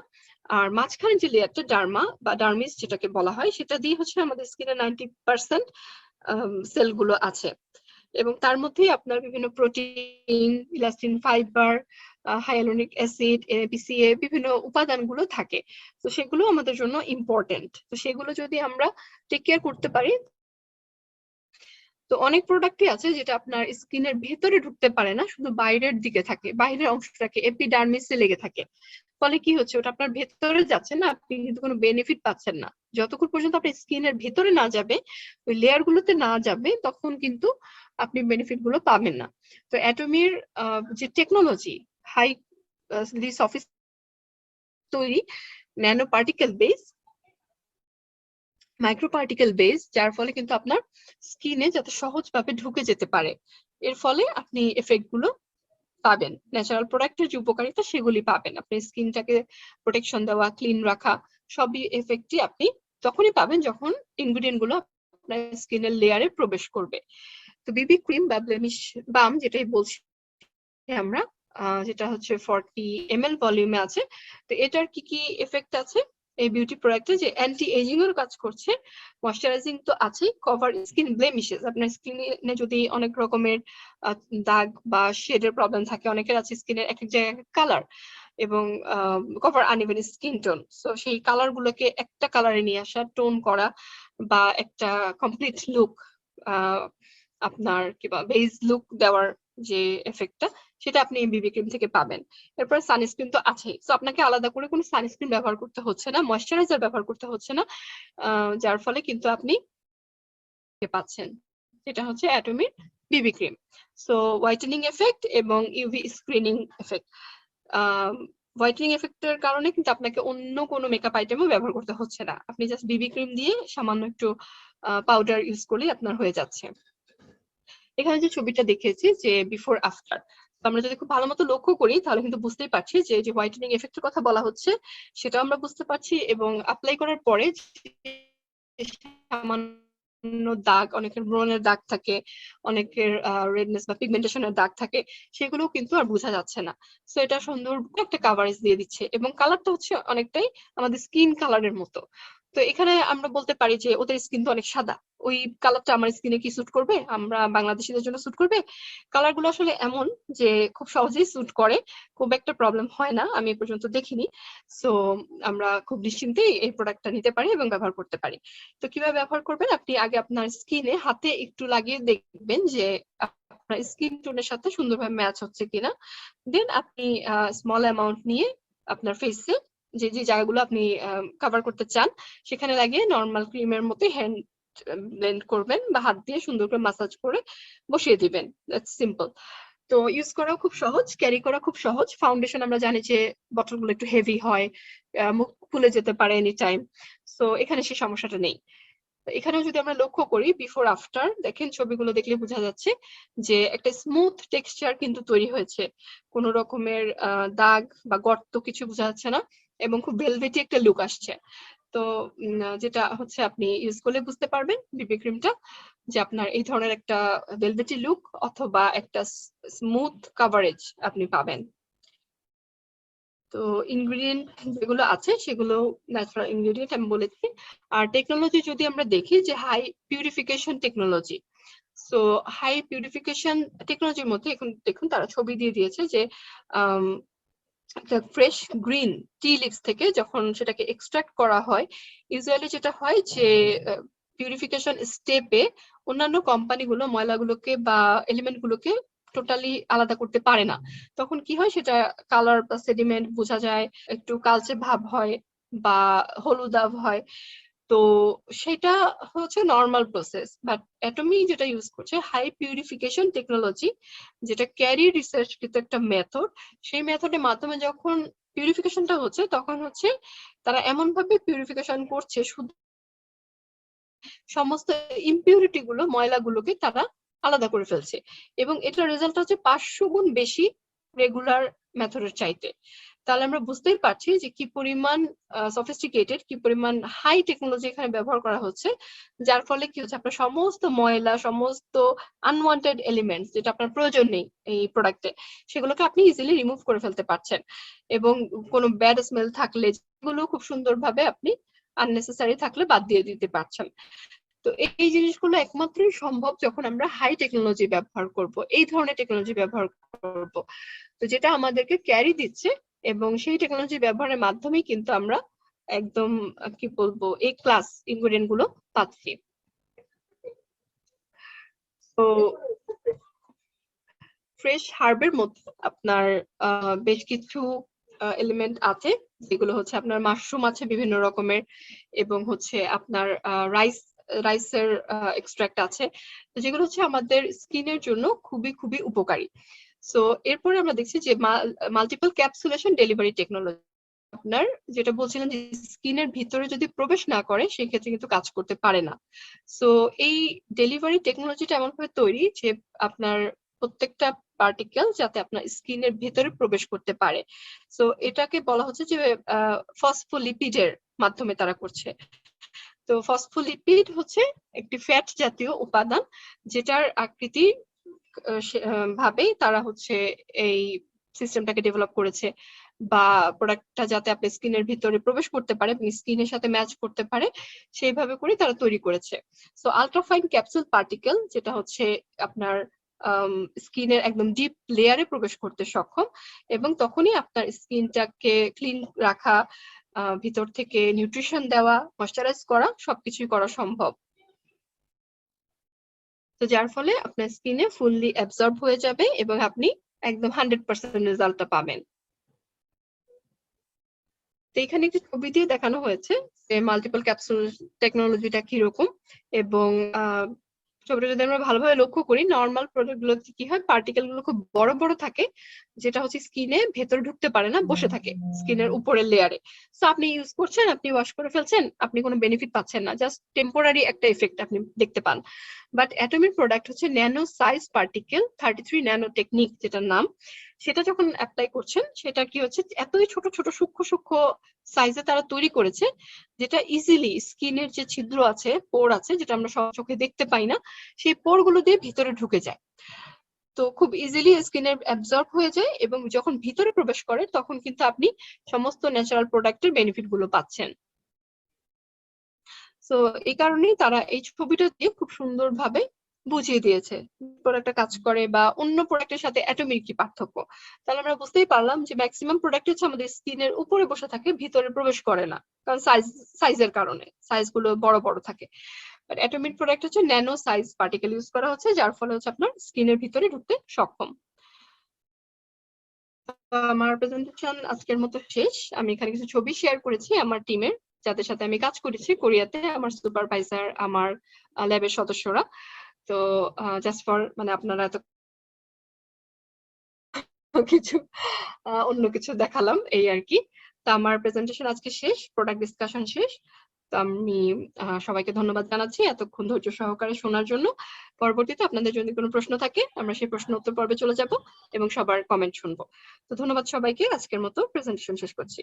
আর মাঝখানে যে লেয়ারটা ডার্মা বা ডার্মিস যেটাকে বলা হয়, সেটা দিয়ে হচ্ছে আমাদের স্কিনের 90% সেলগুলো আছে, এবং তার মধ্যে আপনার বিভিন্ন প্রোটিন, ইলাস্টিন ফাইবার, হাইয়ালুরোনিক অ্যাসিড, এনএপিসিএ বিভিন্ন উপাদানগুলো থাকে। তো সেগুলো আমাদের জন্য ইম্পর্টেন্ট। তো সেগুলো যদি আমরা টেক কেয়ার করতে পারি, তো অনেক প্রোডাক্টই আছে যেটা আপনার স্কিনের ভেতরে ঢুকতে পারে না, শুধু বাইরের দিকে থাকে, বাইরের অংশটাকে এপিডার্মিসে লেগে থাকে। ফলে কি হচ্ছে, ওটা আপনার ভেতরে যাচ্ছে না, আপনি কিন্তু কোনো বেনিফিট পাচ্ছেন না। যতক্ষণ পর্যন্ত আপনার স্কিনের ভেতরে না যাবে, ওই লেয়ার গুলোতে না যাবে, তখন কিন্তু আপনি বেনিফিট গুলো পাবেন না। তো অ্যাটমির যে টেকনোলজি, হাই অফিস তৈরি, nano particle base, micro particle base, যার ফলে কিন্তু আপনার স্কিনে যাতে সহজভাবে ঢুকে যেতে পারে, এর ফলে আপনি এফেক্ট গুলো পাবেন। ন্যাচারাল প্রোডাক্টের যে উপকারিতা সেগুলি পাবেন। আপনি স্কিনটাকে প্রোটেকশন দেওয়া, ক্লিন রাখা, সবই এফেক্টই আপনি তখনই পাবেন যখন ইনগ্রেডিয়েন্ট গুলো আপনার স্কিনের লেয়ারে প্রবেশ করবে। তো বিবি ক্রিম বা ব্লেমিশ বাম যেটাই বলছি আমরা, যেটা হচ্ছে 40 ml ভলিউমে আছে। তো এটার কি কি এফেক্ট আছে এই বিউটি প্রোডাক্টে, যে অ্যান্টি এজিং এর কাজ করছে, ময়শ্চারাইজিং তো আছে, কভার স্কিন ব্লেমিশেস। আপনার স্কিনে যদি অনেক রকমের দাগ বা শেডের প্রবলেম থাকে, অনেকের আছে স্কিনের এক এক জায়গায় কালার, এবং cover uneven skin tone. So সেই কালার গুলোকে একটা কালারে নিয়ে আসা, টোন করা, বা একটা কমপ্লিট লুক, আপনার কিবা বেজ লুক দেওয়ার যে এফেক্টটা, সেটা আপনি বিবি ক্রিম থেকে পাবেন। এরপর সানস্ক্রিন তো আছেই, তো আপনাকে আলাদা করে কোনো সানস্ক্রিন ব্যবহার করতে হচ্ছে না, ময়শ্চারাইজার ব্যবহার করতে হচ্ছে না, যার ফলে কিন্তু আপনি পাচ্ছেন, যেটা হচ্ছে Atomy BB cream. So whitening effect এবং ইউভি স্ক্রিনিং এফেক্ট। হোয়াইটেনিং এফেক্টের কারণে কিন্তু আপনাকে অন্য কোনো মেকআপ আইটেমও ব্যবহার করতে হচ্ছে না, আপনি জাস্ট বিবি ক্রিম দিয়ে সামান্য একটু পাউডার ইউজ করলেই আপনার হয়ে যাচ্ছে। এখানে যে ছবিটা দেখেছি যে বিফোর আফটার, আমরা যদি খুব ভালো মতো লক্ষ্য করি তাহলে কিন্তু বুঝতেই পারছি যে যে হোয়াইটেনিং এফেক্টের কথা বলা হচ্ছে সেটা আমরা বুঝতে পারছি, এবং অ্যাপ্লাই করার পরে সামান্য দাগ, অনেকের ব্রণের দাগ থাকে, অনেকের রেডনেস বা পিগমেন্টেশনের দাগ থাকে, সেগুলো কিন্তু আর বোঝা যাচ্ছে না। সো এটা সুন্দর একটা কাভারেজ দিয়ে দিচ্ছে, এবং কালারটা হচ্ছে অনেকটাই আমাদের স্কিন কালারের মতো। তো এখানে আমরা বলতে পারি যে ওদের স্কিন তো অনেক সাদা, ওই কালারটা আমার স্কিনে কি স্যুট করবে, আমরা বাংলাদেশিদের জন্য স্যুট করবে? কালার গুলো আসলে এমন যে খুব সহজেই স্যুট করে, খুব একটা প্রবলেম হয় না, আমি এ পর্যন্ত দেখিনি। সো আমরা খুব নিশ্চিন্তেই এই প্রোডাক্টটা নিতে পারি এবং ব্যবহার করতে পারি। তো কিভাবে ব্যবহার করবেন, আপনি আগে আপনার স্কিনে হাতে একটু লাগিয়ে দেখবেন যে আপনার স্কিন টোনের সাথে সুন্দরভাবে ম্যাচ হচ্ছে কিনা। দেন আপনি স্মল অ্যামাউন্ট নিয়ে আপনার ফেসে যে যে জায়গাগুলো আপনি কভার করতে চান সেখানে লাগিয়ে নর্মাল ক্রিমের মতো হ্যান্ড ব্লেন্ড করবেন, বা হাত দিয়ে সুন্দর করে মাসাজ করে বসিয়ে দিবেন। That's simple. তো ইউজ করাও খুব সহজ, ক্যারি করা খুব সহজ। ফাউন্ডেশন আমরা জানি যে বটলগুলো একটু হেভি হয়, মুখ খুলে যেতে পারে এনি টাইম। সো এখানে সেই সমস্যাটা নেই। এখানেও যদি আমরা লক্ষ্য করি বিফোর আফটার, দেখেন ছবিগুলো দেখলে বোঝা যাচ্ছে যে একটা স্মুথ টেক্সচার কিন্তু তৈরি হয়েছে, কোন রকমের দাগ বা গর্ত কিছু বোঝা যাচ্ছে না, এবং খুব ভেলভেটি একটা লুক আসছে। তো যেটা হচ্ছে আপনি ইউজ করলে বুঝতে পারবেন বিবি ক্রিমটা যে আপনার এই ধরনের একটা ভেলভেটি লুক অথবা একটা স্মুথ কভারেজ আপনি পাবেন। তো ইনগ্রেডিয়েন্ট যেগুলো আছে সেগুলো ন্যাচারাল ইনগ্রেডিয়েন্ট আমি বলেছি। আর টেকনোলজি যদি আমরা দেখি যে high purification technology, so high purification টেকনোলজির মধ্যে এখন দেখুন তারা ছবি দিয়ে দিয়েছে যে একটা ফ্রেশ গ্রিন টি লিভস থেকে যখন সেটাকে এক্সট্রাক্ট করা হয়, ইউজুয়ালি যেটা হয় যে পিউরিফিকেশন স্টেপে অন্যান্য কোম্পানিগুলো ময়লাগুলোকে বা এলিমেন্ট গুলোকে টোটালি আলাদা করতে পারে না। তখন কি হয়, সেটা কালার বা সেডিমেন্ট বোঝা যায়, একটু কালচে ভাব হয় বা হলুদাভ হয়। তো সেটা হচ্ছে নর্মাল প্রসেস, বাট অ্যাটমি যেটা ইউজ করছে হাই পিউরিফিকেশন টেকনোলজি, যেটা ক্যারি রিসার্চ কিন্তু একটা মেথড। সেই মেথডের মাধ্যমে যখন পিউরিফিকেশনটা হচ্ছে তখন হচ্ছে তারা এমন ভাবে পিউরিফিকেশন করছে শুধু সমস্ত ইমপিউরিটি গুলো, ময়লাগুলোকে তারা আলাদা করে ফেলছে, এবং এটার রেজাল্ট হচ্ছে 500 গুণ বেশি রেগুলার মেথডের চাইতে। তাহলে আমরা বুঝতেই পারছি যে কি পরিমাণ সফিস্টিকেটেড, কি পরিমাণ হাই টেকনোলজি এখানে ব্যবহার করা হচ্ছে, যার ফলে কি হচ্ছে আপনার সমস্ত ময়লা, সমস্ত আনওয়ান্টেড এলিমেন্টস যেটা আপনার প্রয়োজন নেই এই প্রোডাক্টে, সেগুলোকে আপনি ইজিলি রিমুভ করে ফেলতে পারছেন। এবং কোনো ব্যাড স্মেল থাকলে যেগুলো খুব সুন্দরভাবে আপনি আননেসেসারি থাকলে বাদ দিয়ে দিতে পারছেন। তো এই জিনিসগুলো একমাত্রই সম্ভব যখন আমরা হাই টেকনোলজি ব্যবহার করব, এই ধরনের টেকনোলজি ব্যবহার করব, তো যেটা আমাদেরকে ক্যারি দিচ্ছে, এবং সেই টেকনোলজি ব্যবহারের মাধ্যমেই কিন্তু আমরা একদম কি বলবো এ ক্লাস ইনগ্রেডিয়েন্ট গুলো পাচ্ছি। তো ফ্রেশ হার্বের মধ্যে আপনার বেশ কিছু এলিমেন্ট আছে, যেগুলো হচ্ছে আপনার মাশরুম আছে বিভিন্ন রকমের, এবং হচ্ছে আপনার রাইসের এক্সট্রাক্ট আছে, যেগুলো হচ্ছে আমাদের স্কিনের জন্য খুবই খুবই উপকারী। সো এরপরে আমরা দেখছি যে মাল্টিপল ক্যাপসুলেশন ডেলিভারি টেকনোলজি, আপনার যেটা বলছিলেন যে স্কিনের ভিতরে যদি প্রবেশ না করে সেক্ষেত্রে কিন্তু কাজ করতে পারে না। সো এই ডেলিভারি টেকনোলজিটা এমন ভাবে তৈরি যে আপনার প্রত্যেকটা পার্টিকেল যাতে আপনার স্কিনের ভেতরে প্রবেশ করতে পারে। সো এটাকে বলা হচ্ছে যে ফসফোলিপিডের মাধ্যমে তারা করছে। তো ফসফোলিপিড হচ্ছে একটি ফ্যাট জাতীয় উপাদান, যেটার আকৃতি ভাবেই তারা হচ্ছে এই সিস্টেমটাকে ডেভেলপ করেছে, বা প্রোডাক্টটা যাতে আপনার স্কিনের ভিতরে প্রবেশ করতে পারে, স্কিনের সাথে ম্যাচ করতে পারে, সেইভাবে করে তারা তৈরি করেছে। সো আলট্রাফাইন ক্যাপসুল পার্টিকেল, যেটা হচ্ছে আপনার স্কিনের একদম ডিপ লেয়ারে প্রবেশ করতে সক্ষম, এবং তখনই আপনার স্কিনটাকে ক্লিন রাখা, ভিতর থেকে নিউট্রিশন দেওয়া, ময়শ্চারাইজ করা, সবকিছুই করা সম্ভব। তো যার ফলে আপনার স্কিনে ফুললি অ্যাবজর্ব হয়ে যাবে এবং আপনি একদম 100% রেজাল্টটা পাবেন। তো এখানে একটি ছবি দিয়ে দেখানো হয়েছে যে মাল্টিপল ক্যাপসুল টেকনোলজিটা কিরকম, এবং ছবিটা যদি আমরা ভালোভাবে লক্ষ্য করি, নর্মাল প্রোডাক্ট গুলোতে কি হয়, পার্টিকেল গুলো খুব বড় বড় থাকে, যেটা হচ্ছে স্কিনে ভেতরে ঢুকতে পারে না, বসে থাকে স্কিনের উপরের লেয়ারে। সো আপনি ইউজ করছেন, আপনি ওয়াশ করে ফেলছেন, আপনি কোনো বেনিফিট পাচ্ছেন না, জাস্ট টেম্পোরারি একটা এফেক্ট আপনি দেখতে পান। বাট অ্যাটমিক প্রোডাক্ট হচ্ছে nano size particle 33 nano technique যেটার নাম, সেটা যখন অ্যাপ্লাই করছেন সেটা কি হচ্ছে এতই ছোট ছোট সূক্ষ্ম সূক্ষ্ম সাইজে তারা তৈরি করেছে, যেটা ইজিলি স্কিনের যে ছিদ্র আছে, পোর আছে, যেটা আমরা সব চোখে দেখতে পাই না, সেই পোর গুলো দিয়ে ভিতরে ঢুকে যায়। তো খুব ইজিলি স্কিনের অ্যাবজর্ব হয়ে যায়, এবং যখন ভিতরে প্রবেশ করে তখন কিন্তু আপনি সমস্ত ন্যাচারাল প্রোডাক্টের বেনিফিট গুলো পাচ্ছেন। তো এই কারণেই তারা এই ছবিটা দিয়ে খুব সুন্দরভাবে বুঝিয়ে দিয়েছে প্রোডাক্টটা কাজ করে বা অন্য প্রোডাক্টের সাথে অ্যাটমিক কি পার্থক্য। তাহলে আমরা বুঝতেই পারলাম যে ম্যাক্সিমাম প্রোডাক্ট হচ্ছে আমাদের স্কিনের উপরে বসে থাকে, ভিতরে প্রবেশ করে না, কারণ সাইজের কারণে, সাইজ গুলো বড় বড় থাকে। বাট অ্যাটমিক প্রোডাক্ট হচ্ছে ন্যানো সাইজ পার্টিকেল ইউজ করা হচ্ছে, যার ফলে হচ্ছে আপনার স্কিনের ভিতরে ঢুকতে সক্ষম। আমার প্রেজেন্টেশন আজকের মতো শেষ। আমি এখানে কিছু ছবি শেয়ার করেছি আমার টিমের, যাদের সাথে আমি কাজ করেছি কোরিয়াতে, আমার সুপারভাইজার, আমার ল্যাবের সদস্যরা। তো জাস্ট ফর মানে আপনারা এত কিছু অন্য কিছু দেখালাম এই আর কি। তো আমার প্রেজেন্টেশন আজকে শেষ, প্রোডাক্ট ডিসকাশন শেষ। তো আমি সবাইকে ধন্যবাদ জানাচ্ছি এতক্ষণ ধৈর্য সহকারে শোনার জন্য। পরবর্তীতে আপনাদের যদি কোনো প্রশ্ন থাকে আমরা সেই প্রশ্ন উত্তর পর্বে চলে যাব এবং সবার কমেন্ট শুনবো। তো ধন্যবাদ সবাইকে, আজকের মতো প্রেজেন্টেশন শেষ করছি।